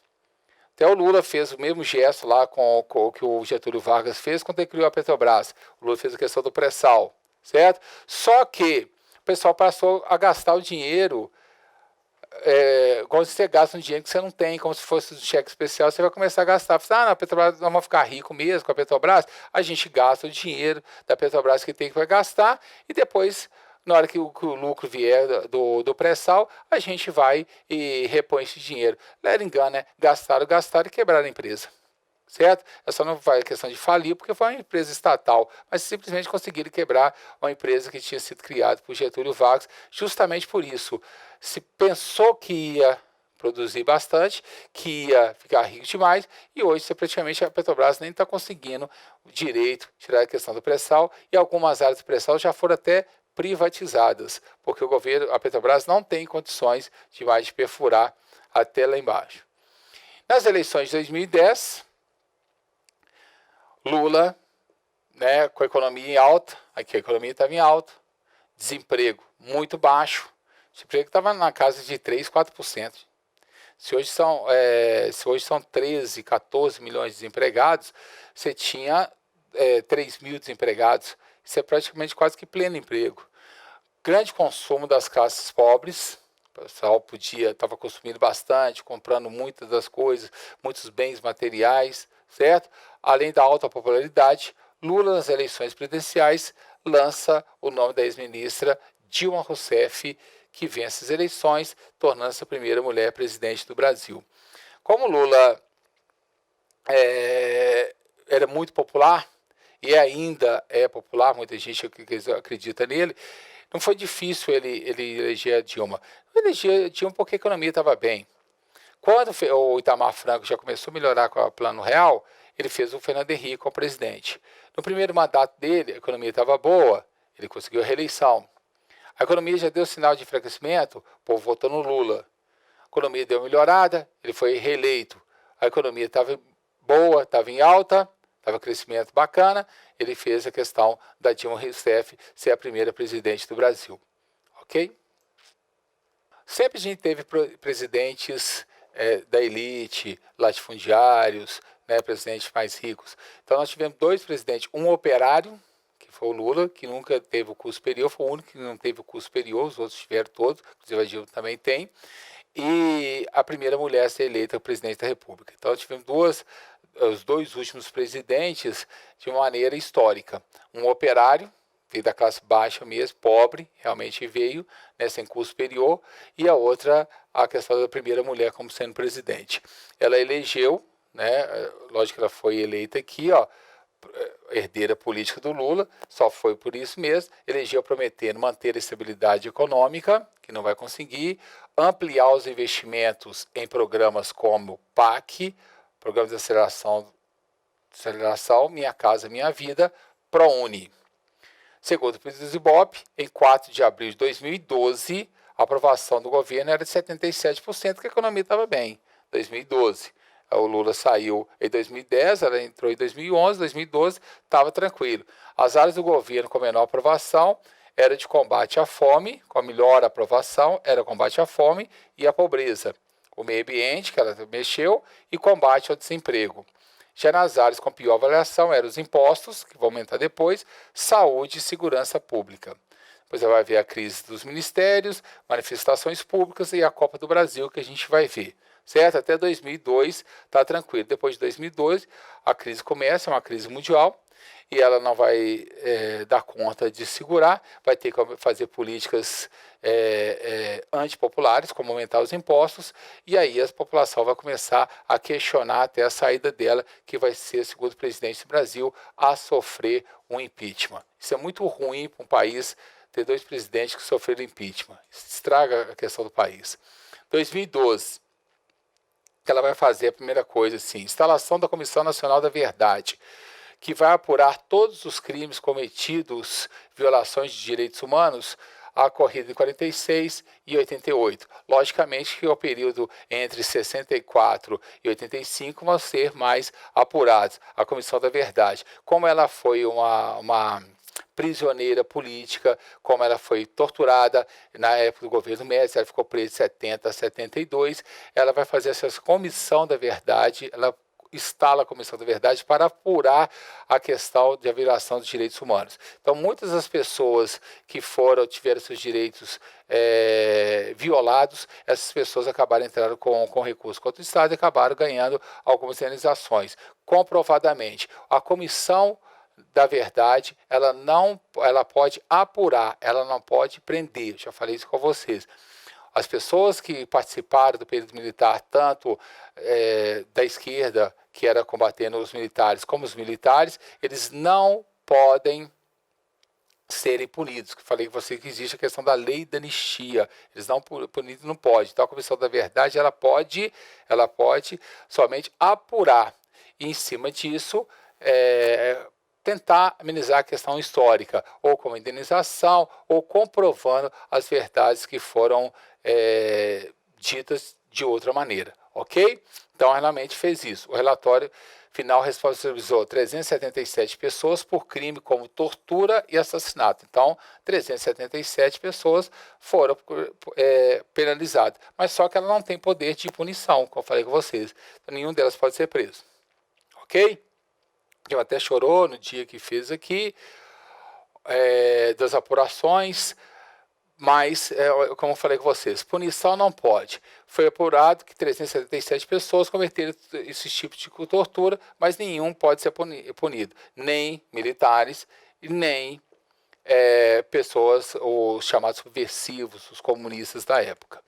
Speaker 1: Até o Lula fez o mesmo gesto lá com o que o Getúlio Vargas fez quando ele criou a Petrobras. O Lula fez a questão do pré-sal, certo? Só que o pessoal passou a gastar o dinheiro como se você gasta um dinheiro que você não tem, como se fosse um cheque especial, você vai começar a gastar. Você fala, a Petrobras, nós vamos ficar rico mesmo com a Petrobras. A gente gasta o dinheiro da Petrobras que tem que gastar e depois, na hora que o lucro vier do pré-sal, a gente vai e repõe esse dinheiro. Let engano, né? Gastaram e quebraram a empresa. Certo? Essa não vai questão de falir, porque foi uma empresa estatal, mas simplesmente conseguiram quebrar uma empresa que tinha sido criada por Getúlio Vargas, justamente por isso. Se pensou que ia produzir bastante, que ia ficar rico demais, e hoje praticamente a Petrobras nem está conseguindo direito tirar a questão do pré-sal, e algumas áreas do pré-sal já foram até privatizadas, porque o governo, a Petrobras não tem condições de mais de perfurar até lá embaixo. Nas eleições de 2010, Lula, né, com a economia em alta, aqui a economia estava em alta, desemprego muito baixo, o desemprego estava na casa de 3, 4%. Se hoje são 13, 14 milhões de desempregados, você tinha 3 mil desempregados, isso é praticamente quase que pleno emprego. Grande consumo das classes pobres, o pessoal estava consumindo bastante, comprando muitas das coisas, muitos bens materiais, certo? Além da alta popularidade, Lula, nas eleições presidenciais, lança o nome da ex-ministra Dilma Rousseff, que vence as eleições, tornando-se a primeira mulher presidente do Brasil. Como Lula era muito popular, e ainda é popular, muita gente acredita nele, não foi difícil ele eleger a Dilma. Ele elegeu a Dilma porque a economia estava bem. Quando o Itamar Franco já começou a melhorar com o Plano Real, ele fez o Fernando Henrique como presidente. No primeiro mandato dele, a economia estava boa, ele conseguiu a reeleição. A economia já deu sinal de enfraquecimento, o povo votou no Lula. A economia deu uma melhorada, ele foi reeleito. A economia estava boa, estava em alta, estava crescimento bacana, ele fez a questão da Dilma Rousseff ser a primeira presidente do Brasil. Ok? Sempre a gente teve presidentes da elite, latifundiários, né, presidentes mais ricos. Então nós tivemos dois presidentes, um operário, que foi o Lula, que nunca teve o curso superior, foi o único que não teve o curso superior, os outros tiveram todos, inclusive a Dilma também tem, e a primeira mulher a ser eleita presidente da República. Então nós tivemos os dois últimos presidentes de uma maneira histórica. Um operário, veio da classe baixa mesmo, pobre, realmente veio, né, sem curso superior, e a outra, a questão da primeira mulher como sendo presidente. Ela elegeu, né, lógico que ela foi eleita aqui, ó, herdeira política do Lula, só foi por isso mesmo, elegeu prometendo manter a estabilidade econômica, que não vai conseguir, ampliar os investimentos em programas como PAC, Programa de Aceleração Minha Casa Minha Vida, ProUni. Segundo o presidente do Ibope, em 4 de abril de 2012, a aprovação do governo era de 77%, que a economia estava bem, 2012. O Lula saiu em 2010, ela entrou em 2011, 2012, estava tranquilo. As áreas do governo com menor aprovação era de combate à fome, com a melhor aprovação, era combate à fome e à pobreza. O meio ambiente, que ela mexeu, e combate ao desemprego. Já nas áreas com pior avaliação eram os impostos, que vão aumentar depois, saúde e segurança pública. Depois vai ver a crise dos ministérios, manifestações públicas e a Copa do Brasil, que a gente vai ver. Certo? Até 2002 está tranquilo. Depois de 2002, a crise começa, é uma crise mundial, e ela não vai dar conta de segurar, vai ter que fazer políticas antipopulares, como aumentar os impostos, e aí a população vai começar a questionar até a saída dela, que vai ser, segundo o presidente do Brasil, a sofrer um impeachment. Isso é muito ruim para um país ter dois presidentes que sofreram impeachment. Isso estraga a questão do país. 2012, que ela vai fazer a primeira coisa, assim, instalação da Comissão Nacional da Verdade, que vai apurar todos os crimes cometidos, violações de direitos humanos, ocorridos em 46 e 88. Logicamente que o período entre 64 e 85 vão ser mais apurados. A Comissão da Verdade, como ela foi uma prisioneira política, como ela foi torturada na época do governo Médici, ela ficou presa de 70 a 72, ela vai fazer essa Comissão da Verdade, ela instala a Comissão da Verdade para apurar a questão de violação dos direitos humanos. Então, muitas das pessoas que tiveram seus direitos violados, essas pessoas acabaram entrando com recurso contra o Estado e acabaram ganhando algumas indenizações. Comprovadamente, a Comissão da Verdade, ela pode apurar, ela não pode prender. Já falei isso com vocês. As pessoas que participaram do período militar, tanto da esquerda, que era combatendo os militares, como os militares, eles não podem serem punidos. Falei com você que existe a questão da lei da anistia. Eles não punidos, não pode. Então a Comissão da Verdade, ela pode somente apurar. E em cima disso, tentar amenizar a questão histórica, ou como indenização, ou comprovando as verdades que foram ditas de outra maneira, ok? Então, realmente fez isso. O relatório final responsabilizou 377 pessoas por crime como tortura e assassinato. Então, 377 pessoas foram penalizadas, mas só que ela não tem poder de punição, como eu falei com vocês. Então, nenhum delas pode ser preso, ok? Eu até chorou no dia que fez aqui, das apurações, mas, como eu falei com vocês, punição não pode. Foi apurado que 377 pessoas cometeram esses tipos de tortura, mas nenhum pode ser punido, nem militares, nem pessoas, os chamados subversivos, os comunistas da época.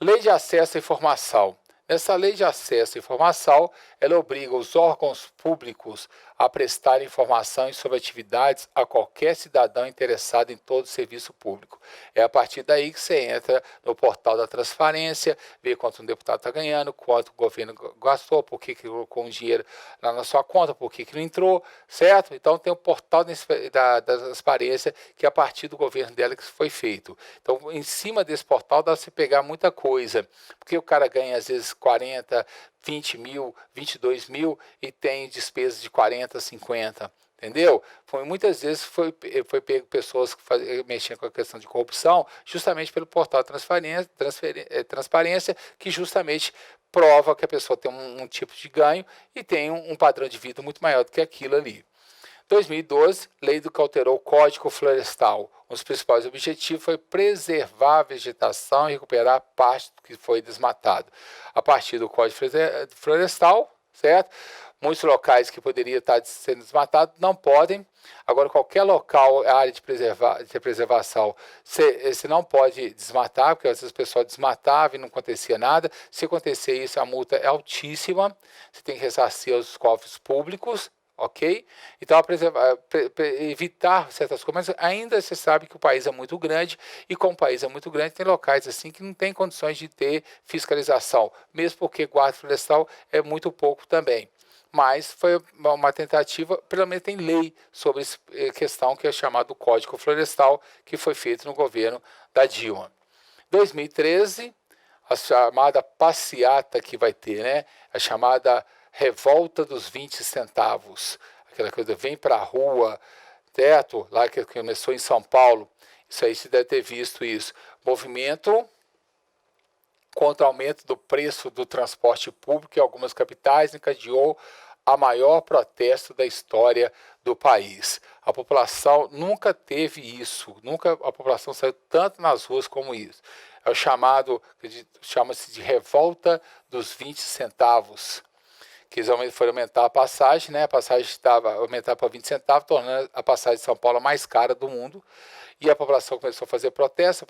Speaker 1: Lei de acesso à informação. Nessa lei de acesso à informação, ela obriga os órgãos públicos a prestar informações sobre atividades a qualquer cidadão interessado em todo o serviço público. É a partir daí que você entra no portal da transparência, vê quanto um deputado está ganhando, quanto o governo gastou, por que colocou um dinheiro lá na sua conta, por que não entrou, certo? Então tem o portal da transparência, que é a partir do governo dela que foi feito. Então, em cima desse portal dá para você pegar muita coisa, porque o cara ganha às vezes 40, 20 mil, 22 mil e tem despesas de 40, 50, entendeu? Muitas vezes foi pego pessoas que mexiam com a questão de corrupção justamente pelo portal de transparência, que justamente prova que a pessoa tem um tipo de ganho e tem um padrão de vida muito maior do que aquilo ali. 2012, lei que alterou o Código Florestal. Um dos principais objetivos foi preservar a vegetação e recuperar parte do que foi desmatado. A partir do Código Florestal, certo? Muitos locais que poderiam estar sendo desmatados não podem. Agora, qualquer local, área de preservação, você não pode desmatar, porque às vezes o pessoal desmatava e não acontecia nada. Se acontecer isso, a multa é altíssima. Você tem que ressarcir aos cofres públicos. Ok? Então, evitar certas coisas, mas ainda você sabe que o país é muito grande, e como o país é muito grande, tem locais assim que não tem condições de ter fiscalização, mesmo porque guarda florestal é muito pouco também. Mas foi uma tentativa, pelo menos tem lei sobre essa questão, que é chamado Código Florestal, que foi feito no governo da Dilma. 2013, a chamada passeata que vai ter, né? A chamada revolta dos 20 centavos, aquela coisa, vem para a rua, certo? Lá que começou em São Paulo. Isso aí você deve ter visto isso. Movimento contra o aumento do preço do transporte público em algumas capitais encadeou a maior protesto da história do país. A população nunca teve isso, nunca a população saiu tanto nas ruas como isso. É o chamado, chama-se de revolta dos 20 centavos. Que eles foram aumentar a passagem, né? A passagem estava aumentada para 20 centavos, tornando a passagem de São Paulo a mais cara do mundo. E a população começou a fazer protesto,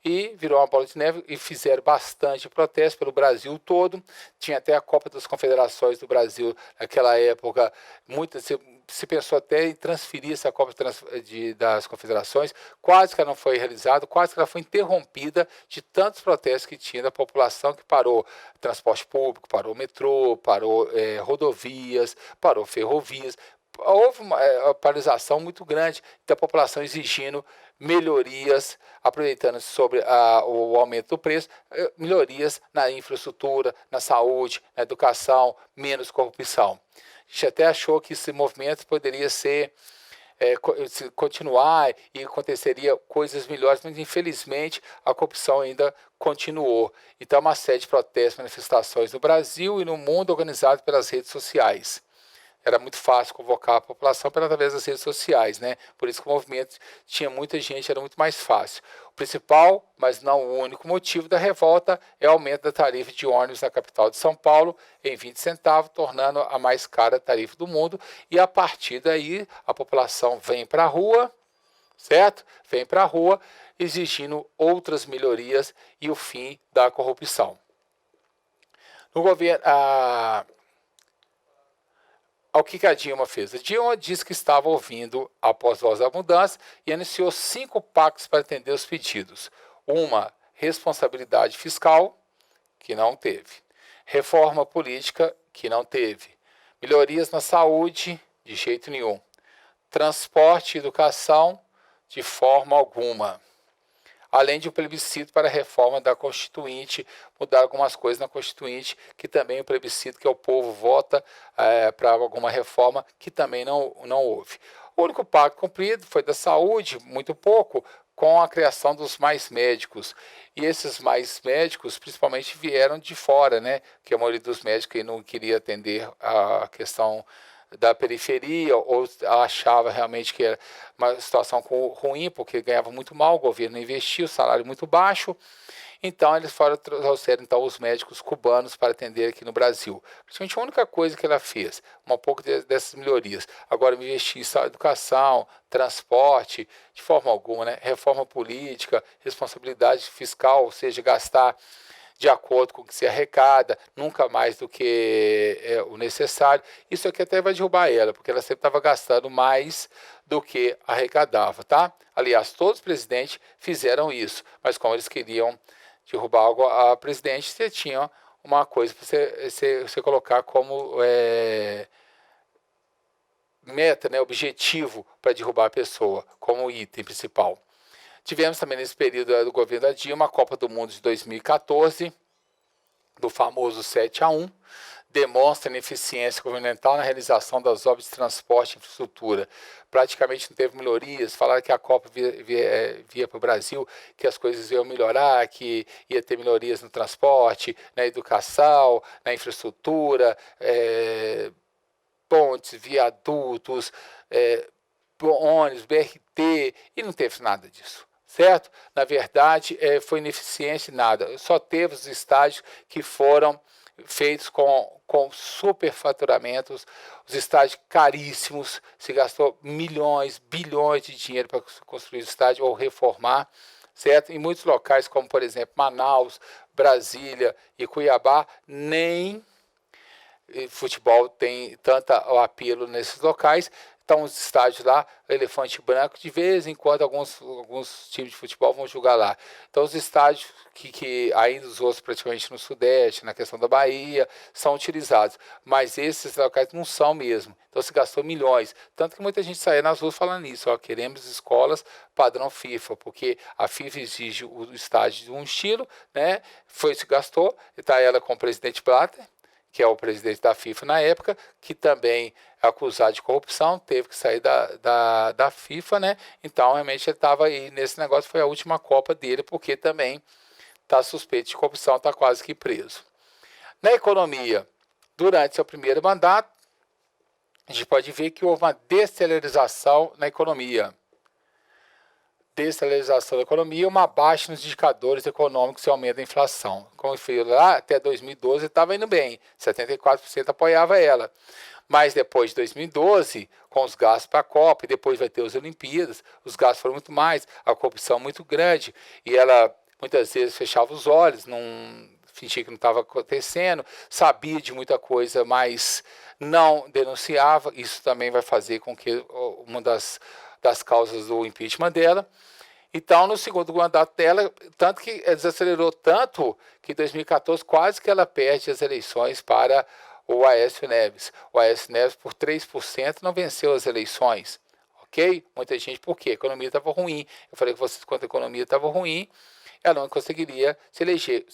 Speaker 1: e virou uma bola de neve e fizeram bastante protesto pelo Brasil todo. Tinha até a Copa das Confederações do Brasil naquela época. Se pensou até em transferir essa Copa das Confederações, quase que ela não foi realizada, quase que ela foi interrompida de tantos protestos que tinha da população, que parou transporte público, parou metrô, parou rodovias, parou ferrovias. Houve uma paralisação muito grande da população exigindo melhorias, aproveitando sobre o aumento do preço, melhorias na infraestrutura, na saúde, na educação, menos corrupção. A gente até achou que esse movimento poderia continuar e aconteceria coisas melhores, mas infelizmente a corrupção ainda continuou. Então, uma série de protestos, manifestações no Brasil e no mundo organizados pelas redes sociais. Era muito fácil convocar a população através das redes sociais, né? Por isso que o movimento tinha muita gente, era muito mais fácil. O principal, mas não o único motivo da revolta é o aumento da tarifa de ônibus na capital de São Paulo em 20 centavos, tornando a mais cara tarifa do mundo. E a partir daí, a população vem para a rua, certo? Vem para a rua exigindo outras melhorias e o fim da corrupção. No governo... Ao que a Dilma fez? A Dilma disse que estava ouvindo após Voz da Mudança e anunciou 5 pactos para atender os pedidos. Uma, responsabilidade fiscal, que não teve. Reforma política, que não teve. Melhorias na saúde, de jeito nenhum. Transporte e educação, de forma alguma. Além de um plebiscito para a reforma da Constituinte, mudar algumas coisas na Constituinte, que também é um plebiscito que o povo vota para alguma reforma, que também não houve. O único pacto cumprido foi da saúde, muito pouco, com a criação dos mais médicos. E esses mais médicos, principalmente, vieram de fora, né? Que a maioria dos médicos não queria atender a questão da periferia, ou achava realmente que era uma situação ruim, porque ganhava muito mal, o governo investiu, salário muito baixo. Então, eles trouxeram os médicos cubanos para atender aqui no Brasil. Principalmente a única coisa que ela fez, um pouco dessas melhorias. Agora, investir em educação, transporte, de forma alguma, né? Reforma política, responsabilidade fiscal, ou seja, gastar de acordo com o que se arrecada, nunca mais do que o necessário. Isso aqui até vai derrubar ela, porque ela sempre estava gastando mais do que arrecadava, tá? Aliás, todos os presidentes fizeram isso, mas como eles queriam derrubar a presidente, você tinha uma coisa para você colocar como meta, né, objetivo para derrubar a pessoa, como item principal. Tivemos também nesse período do governo da Dilma a Copa do Mundo de 2014, do famoso 7-1, demonstra ineficiência governamental na realização das obras de transporte e infraestrutura. Praticamente não teve melhorias, falaram que a Copa via para o Brasil, que as coisas iam melhorar, que ia ter melhorias no transporte, na educação, na infraestrutura, pontes, viadutos, ônibus, BRT, e não teve nada disso. Certo? Na verdade, foi ineficiente nada. Só teve os estádios que foram feitos com superfaturamentos, os estádios caríssimos, se gastou milhões, bilhões de dinheiro para construir o estádio ou reformar, certo? Em muitos locais, como por exemplo Manaus, Brasília e Cuiabá, nem futebol tem tanto apelo nesses locais. Então, os estádios lá, elefante branco, de vez em quando alguns times de futebol vão jogar lá. Então, os estádios que ainda os outros praticamente no Sudeste, na questão da Bahia, são utilizados. Mas esses locais não são mesmo. Então, se gastou milhões. Tanto que muita gente saiu nas ruas falando isso. Ó, queremos escolas padrão FIFA, porque a FIFA exige o estádio de um estilo, né? Se gastou, está ela com o presidente Blatter, que é o presidente da FIFA na época, que também é acusado de corrupção, teve que sair da FIFA, né? Então, realmente, ele estava aí nesse negócio, foi a última Copa dele, porque também está suspeito de corrupção, está quase que preso. Na economia, durante seu primeiro mandato, a gente pode ver que houve uma descelerização na economia. Descelerização da economia, uma baixa nos indicadores econômicos e aumento da inflação. Como eu falei lá, até 2012 estava indo bem, 74% apoiava ela. Mas depois de 2012, com os gastos para a Copa, e depois vai ter as Olimpíadas, os gastos foram muito mais, a corrupção muito grande, e ela muitas vezes fechava os olhos, não fingia que não estava acontecendo, sabia de muita coisa, mas não denunciava. Isso também vai fazer com que uma das causas do impeachment dela. Então, no segundo mandato dela, tanto que desacelerou tanto que em 2014 quase que ela perde as eleições para o Aécio Neves. O Aécio Neves, por 3%, não venceu as eleições. Ok? Muita gente, por quê? A economia estava ruim. Eu falei com vocês, quando a economia estava ruim, ela não conseguiria se eleger.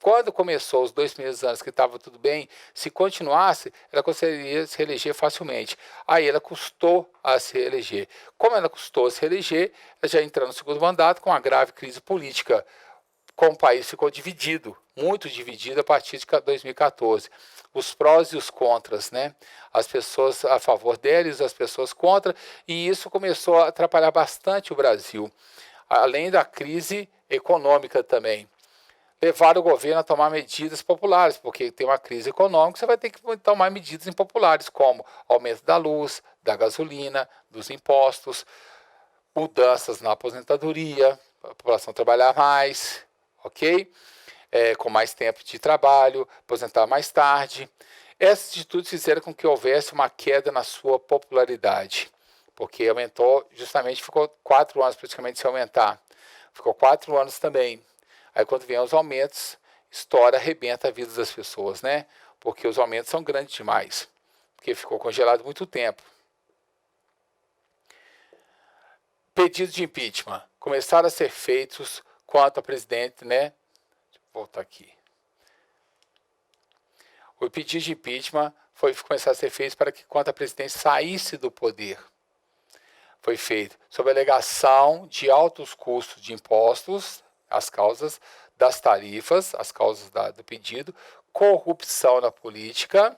Speaker 1: Quando começou os 2 primeiros anos que estava tudo bem, se continuasse, ela conseguiria se reeleger facilmente. Aí ela custou a se reeleger. Como ela custou a se reeleger, ela já entrou no segundo mandato com uma grave crise política. Como o país ficou dividido, muito dividido a partir de 2014. Os prós e os contras, né? As pessoas a favor deles, as pessoas contra, e isso começou a atrapalhar bastante o Brasil. Além da crise econômica também. Levar o governo a tomar medidas populares, porque tem uma crise econômica, você vai ter que tomar medidas impopulares, como aumento da luz, da gasolina, dos impostos, mudanças na aposentadoria, a população trabalhar mais, ok? Com mais tempo de trabalho, aposentar mais tarde. Essas atitudes fizeram com que houvesse uma queda na sua popularidade, porque aumentou, justamente ficou 4 anos praticamente sem aumentar. Ficou 4 anos também. Aí quando vem os aumentos, estoura, arrebenta a vida das pessoas, né? Porque os aumentos são grandes demais, porque ficou congelado muito tempo. Pedidos de impeachment começaram a ser feitos quanto a presidente, né? Deixa eu voltar aqui. O pedido de impeachment foi começar a ser feito para que quanto a presidente saísse do poder. Foi feito sob a alegação de altos custos de impostos, as causas das tarifas, as causas do pedido, corrupção na política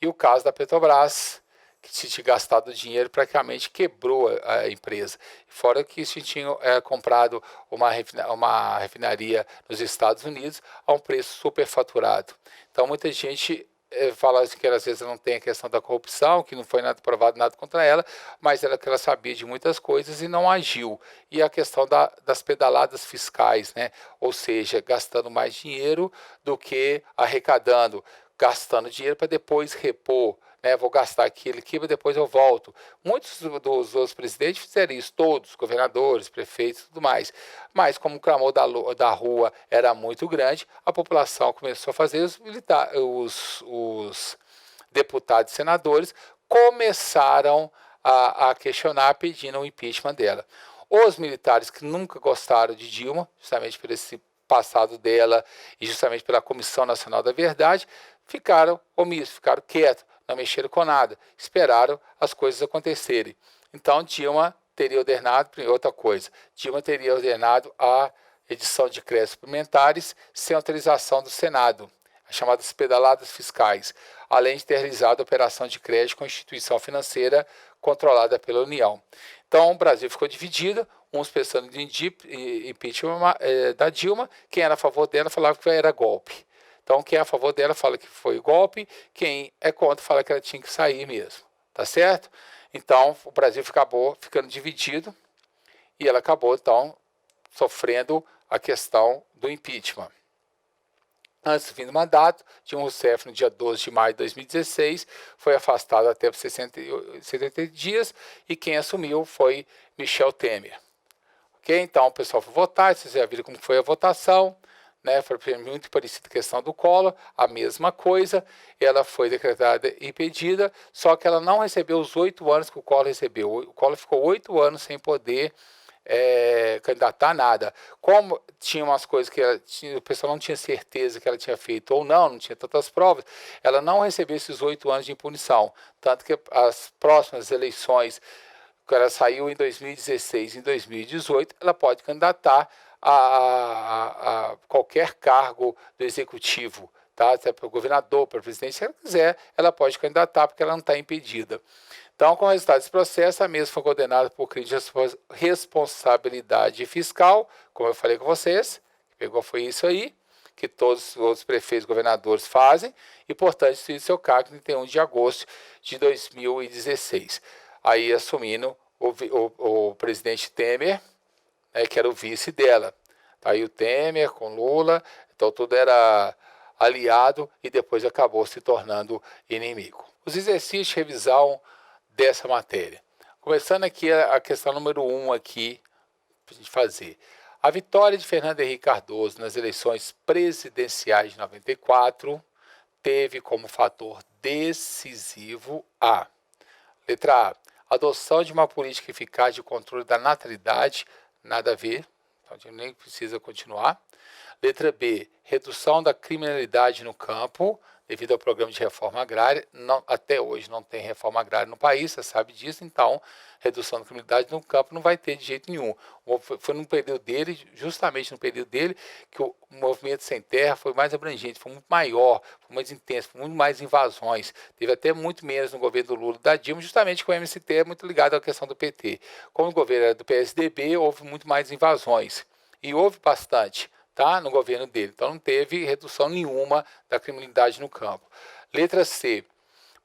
Speaker 1: e o caso da Petrobras, que se tinha gastado dinheiro praticamente quebrou a empresa. Fora que se tinha comprado uma refinaria nos Estados Unidos a um preço superfaturado. Então muita gente fala que às vezes não tem a questão da corrupção, que não foi nada provado, nada contra ela, mas que ela sabia de muitas coisas e não agiu. E a questão das pedaladas fiscais, né? Ou seja, gastando mais dinheiro do que arrecadando, gastando dinheiro para depois repor. Né, vou gastar aquilo aqui, mas depois eu volto. Muitos dos outros presidentes fizeram isso, todos, governadores, prefeitos e tudo mais. Mas como o clamor da rua era muito grande, a população começou a fazer, os deputados e senadores começaram a questionar, pedindo o impeachment dela. Os militares que nunca gostaram de Dilma, justamente por esse passado dela e justamente pela Comissão Nacional da Verdade, ficaram omissos, ficaram quietos, não mexeram com nada, esperaram as coisas acontecerem. Então Dilma teria ordenado, outra coisa, Dilma teria ordenado a edição de créditos suplementares sem autorização do Senado, as chamadas pedaladas fiscais, além de ter realizado a operação de crédito com instituição financeira controlada pela União. Então o Brasil ficou dividido, uns pensando em impeachment da Dilma, quem era a favor dela falava que era golpe. Então, quem é a favor dela fala que foi golpe, quem é contra fala que ela tinha que sair mesmo, tá certo? Então, o Brasil acabou ficando dividido e ela acabou, então, sofrendo a questão do impeachment. Antes do fim do mandato, Dilma Rousseff, no dia 12 de maio de 2016, foi afastado até por 70 dias e quem assumiu foi Michel Temer. Ok? Então, o pessoal foi votar, vocês já viram como foi a votação. Né, foi muito parecida a questão do Collor, a mesma coisa, ela foi decretada impedida, só que ela não recebeu os 8 anos que o Collor recebeu. O Collor ficou 8 anos sem poder candidatar a nada. Como tinha umas coisas que o pessoal não tinha certeza que ela tinha feito ou não tinha tantas provas, ela não recebeu esses 8 anos de impunição. Tanto que as próximas eleições, que ela saiu em 2016 e em 2018, ela pode candidatar a qualquer cargo do executivo, tá? Até para o governador, para o presidente, se ela quiser, ela pode candidatar, porque ela não está impedida. Então, com o resultado desse processo, a mesma foi condenada por crime de responsabilidade fiscal, como eu falei com vocês, pegou foi isso aí, que todos os outros prefeitos e governadores fazem, e, portanto, instituiu seu cargo em 31 de agosto de 2016. Aí, assumindo o presidente Temer, que era o vice dela. Aí o Temer com Lula, então tudo era aliado e depois acabou se tornando inimigo. Os exercícios de revisão dessa matéria. Começando aqui a questão número 1 aqui, para a gente fazer. A vitória de Fernando Henrique Cardoso nas eleições presidenciais de 94 teve como fator decisivo letra A, adoção de uma política eficaz de controle da natalidade, nada a ver, então a gente nem precisa continuar. Letra B, redução da criminalidade no campo, devido ao programa de reforma agrária. Até hoje não tem reforma agrária no país, você sabe disso, então redução da criminalidade no campo não vai ter de jeito nenhum. Foi num período dele, justamente no período dele, que o movimento sem terra foi mais abrangente, foi muito maior, foi mais intenso, foi muito mais invasões. Teve até muito menos no governo do Lula e da Dilma, justamente com o MST é muito ligado à questão do PT. Como o governo era do PSDB, houve muito mais invasões. E houve bastante, tá, no governo dele. Então não teve redução nenhuma da criminalidade no campo. Letra C,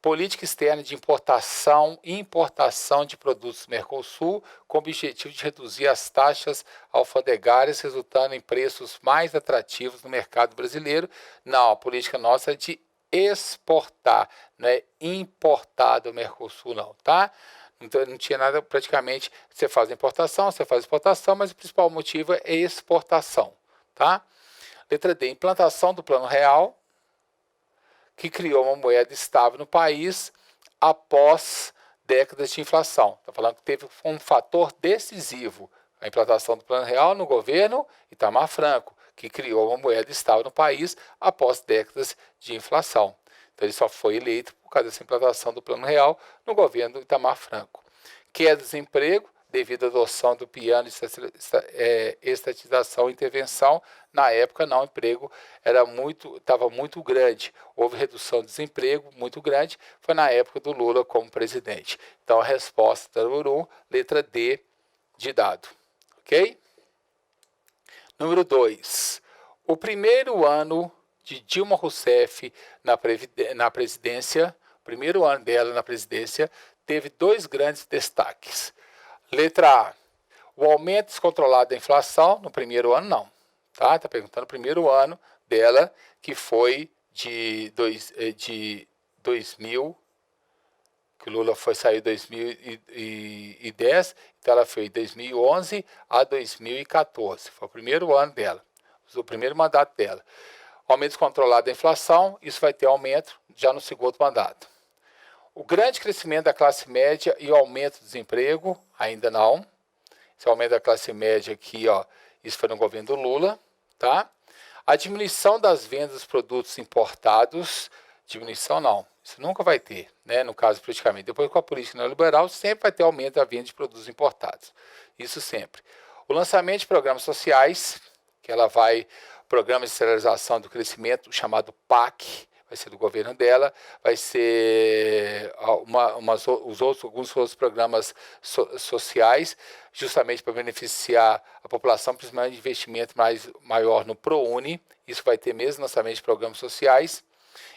Speaker 1: política externa de importação e importação de produtos do Mercosul, com o objetivo de reduzir as taxas alfandegárias, resultando em preços mais atrativos no mercado brasileiro. Não, a política nossa é de exportar, não é importar do Mercosul não, tá? Então não tinha nada, praticamente, você faz importação, você faz exportação, mas o principal motivo é exportação, tá? Letra D, implantação do Plano Real, que criou uma moeda estável no país após décadas de inflação. Está falando que teve um fator decisivo, a implantação do Plano Real no governo Itamar Franco, que criou uma moeda estável no país após décadas de inflação. Então ele só foi eleito por causa dessa implantação do Plano Real no governo Itamar Franco. Queda do desemprego, devido à adoção do piano de estatização e intervenção. Na época, não, o emprego estava muito grande. Houve redução do desemprego muito grande. Foi na época do Lula como presidente. Então, a resposta número 1, letra D de dado. Ok? Número 2. O primeiro ano de Dilma Rousseff na presidência, o primeiro ano dela na presidência, teve 2 grandes destaques. Letra A, o aumento descontrolado da inflação, no primeiro ano não, tá? Está perguntando no primeiro ano dela, que foi de 2000, que o Lula saiu em 2010, então ela foi de 2011 a 2014, foi o primeiro ano dela, o primeiro mandato dela. Aumento descontrolado da inflação, isso vai ter aumento já no segundo mandato. O grande crescimento da classe média e o aumento do desemprego, ainda não. Esse aumento da classe média aqui, ó, isso foi no governo do Lula, tá? A diminuição das vendas dos produtos importados, diminuição não, isso nunca vai ter, né? No caso, praticamente. Depois, com a política neoliberal, sempre vai ter aumento da venda de produtos importados. Isso sempre. O lançamento de programas sociais, que ela vai, Programa de Aceleração do Crescimento, chamado PAC, vai ser do governo dela, vai ser alguns outros programas sociais, justamente para beneficiar a população, principalmente de investimento maior no ProUni. Isso vai ter mesmo lançamento de programas sociais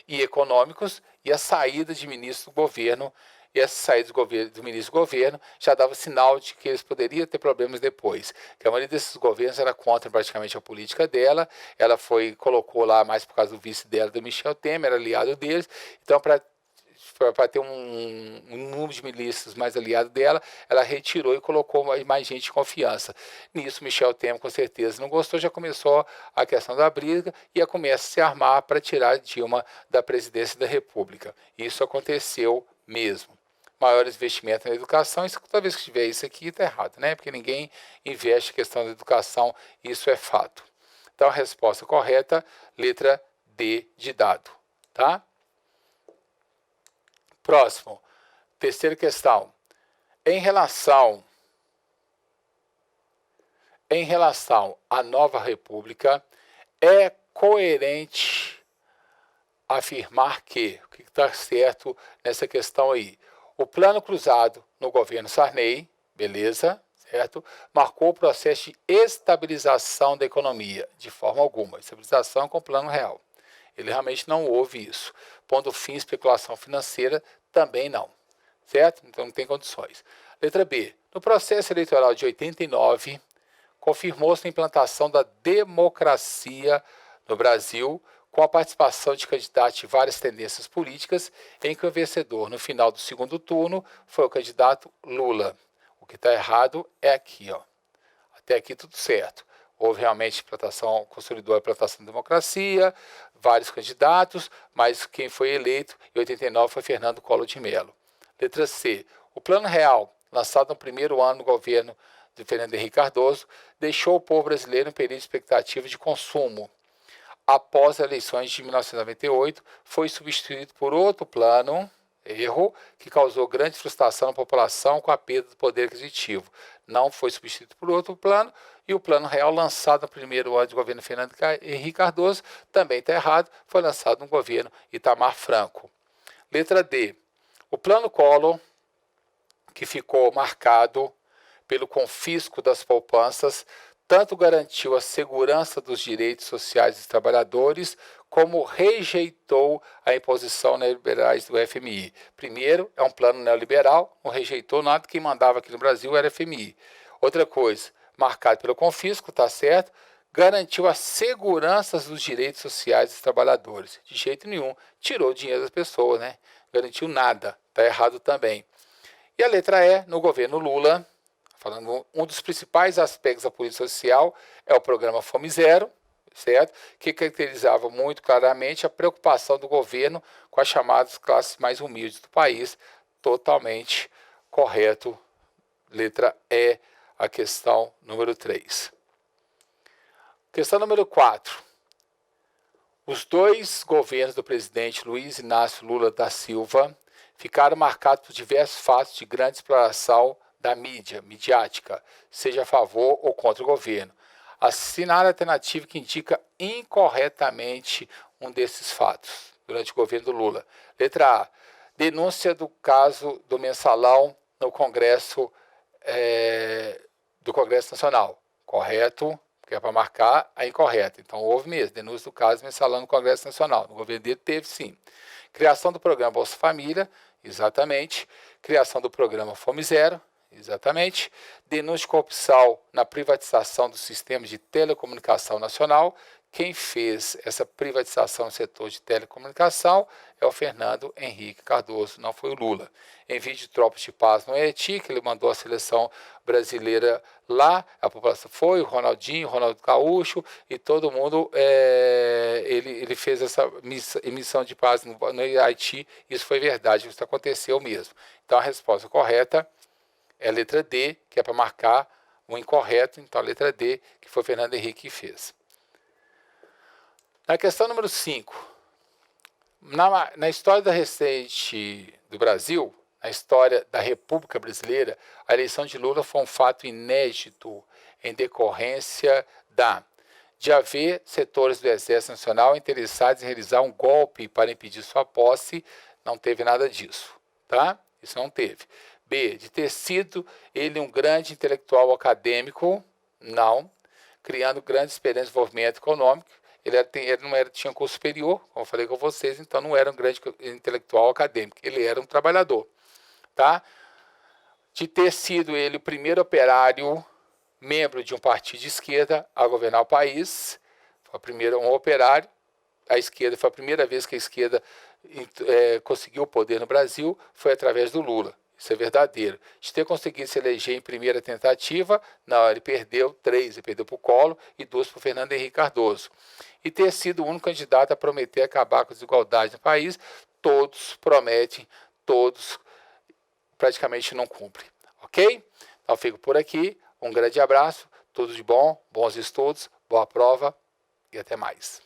Speaker 1: e econômicos, e a saída de ministro do governo. E essa saída do ministro do governo já dava sinal de que eles poderiam ter problemas depois. Que a maioria desses governos era contra praticamente a política dela. Ela colocou lá mais por causa do vice dela, do Michel Temer, era aliado deles. Então, para ter um número de ministros mais aliado dela, ela retirou e colocou mais gente de confiança. Nisso, Michel Temer, com certeza, não gostou, já começou a questão da briga e começa a se armar para tirar Dilma da presidência da República. Isso aconteceu mesmo. maiores investimentos na educação. Isso, toda vez que tiver isso aqui, está errado, né? Porque ninguém investe em questão da educação, isso é fato. Então, a resposta correta, letra D de dado, tá? Próximo, terceira questão. Em relação à nova república, é coerente afirmar que, o que está certo nessa questão aí? O plano cruzado no governo Sarney, beleza, certo? Marcou o processo de estabilização da economia, de forma alguma. Estabilização com o plano real. Ele realmente não houve isso. Pondo fim à especulação financeira, também não, certo? Então não tem condições. Letra B. No processo eleitoral de 89, confirmou-se a implantação da democracia no Brasil, com a participação de candidatos de várias tendências políticas, em que o vencedor no final do segundo turno foi o candidato Lula. O que está errado é aqui, ó. Até aqui tudo certo. Houve realmente implantação, consolidou a implantação da democracia, vários candidatos, mas quem foi eleito em 89 foi Fernando Collor de Mello. Letra C. O Plano Real, lançado no primeiro ano do governo de Fernando Henrique Cardoso, deixou o povo brasileiro em período de expectativa de consumo. Após as eleições de 1998, foi substituído por outro plano, erro, que causou grande frustração na população com a perda do poder aquisitivo. Não foi substituído por outro plano, e o Plano Real, lançado no primeiro ano do governo Fernando Henrique Cardoso, também está errado, foi lançado no governo Itamar Franco. Letra D. O Plano Collor, que ficou marcado pelo confisco das poupanças, tanto garantiu a segurança dos direitos sociais dos trabalhadores, como rejeitou a imposição neoliberais do FMI. Primeiro, é um plano neoliberal, não rejeitou nada, quem mandava aqui no Brasil era o FMI. Outra coisa, marcado pelo confisco, tá certo, garantiu a segurança dos direitos sociais dos trabalhadores. De jeito nenhum, tirou o dinheiro das pessoas, né? Garantiu nada, tá errado também. E a letra E, no governo Lula, falando, um dos principais aspectos da política social é o programa Fome Zero, certo? Que caracterizava muito claramente a preocupação do governo com as chamadas classes mais humildes do país. Totalmente correto. Letra E, a questão número 3. Questão número 4. Os dois governos do presidente Luiz Inácio Lula da Silva ficaram marcados por diversos fatos de grande exploração da mídia, midiática, seja a favor ou contra o governo. Assinar a alternativa que indica incorretamente um desses fatos durante o governo do Lula. Letra A. Denúncia do caso do mensalão no Congresso Nacional. Correto, que é para marcar a incorreta. Então houve mesmo, denúncia do caso mensalão no Congresso Nacional. No governo dele teve sim. Criação do programa Bolsa Família, exatamente. Criação do programa Fome Zero, exatamente. Denúncia de corrupção na privatização do sistema de telecomunicação nacional. Quem fez essa privatização no setor de telecomunicação é o Fernando Henrique Cardoso, não foi o Lula. Envio de tropas de paz no Haiti, que ele mandou a seleção brasileira lá, a população foi, o Ronaldinho, o Ronaldo Gaúcho, e todo mundo, ele fez essa emissão de paz no Haiti, isso foi verdade, isso aconteceu mesmo. Então a resposta correta é a letra D, que é para marcar o incorreto, então a letra D, que foi Fernando Henrique que fez. Na questão número 5, na história da recente do Brasil, na história da República Brasileira, a eleição de Lula foi um fato inédito em decorrência de haver setores do Exército Nacional interessados em realizar um golpe para impedir sua posse. Não teve nada disso, tá? Isso não teve. B, de ter sido ele um grande intelectual acadêmico, não, criando grande experiência de desenvolvimento econômico. Ele tinha um curso superior, como eu falei com vocês, então não era um grande intelectual acadêmico, ele era um trabalhador, tá? De ter sido ele o primeiro operário, membro de um partido de esquerda a governar o país, foi um operário, a esquerda, foi a primeira vez que a esquerda conseguiu o poder no Brasil, foi através do Lula. Isso é verdadeiro. De ter conseguido se eleger em primeira tentativa, não, ele perdeu 3, ele perdeu para o Collor e 2 para o Fernando Henrique Cardoso. E ter sido o único candidato a prometer acabar com a desigualdade no país, todos prometem, todos praticamente não cumpre, ok? Então eu fico por aqui, um grande abraço, tudo de bom, bons estudos, boa prova e até mais.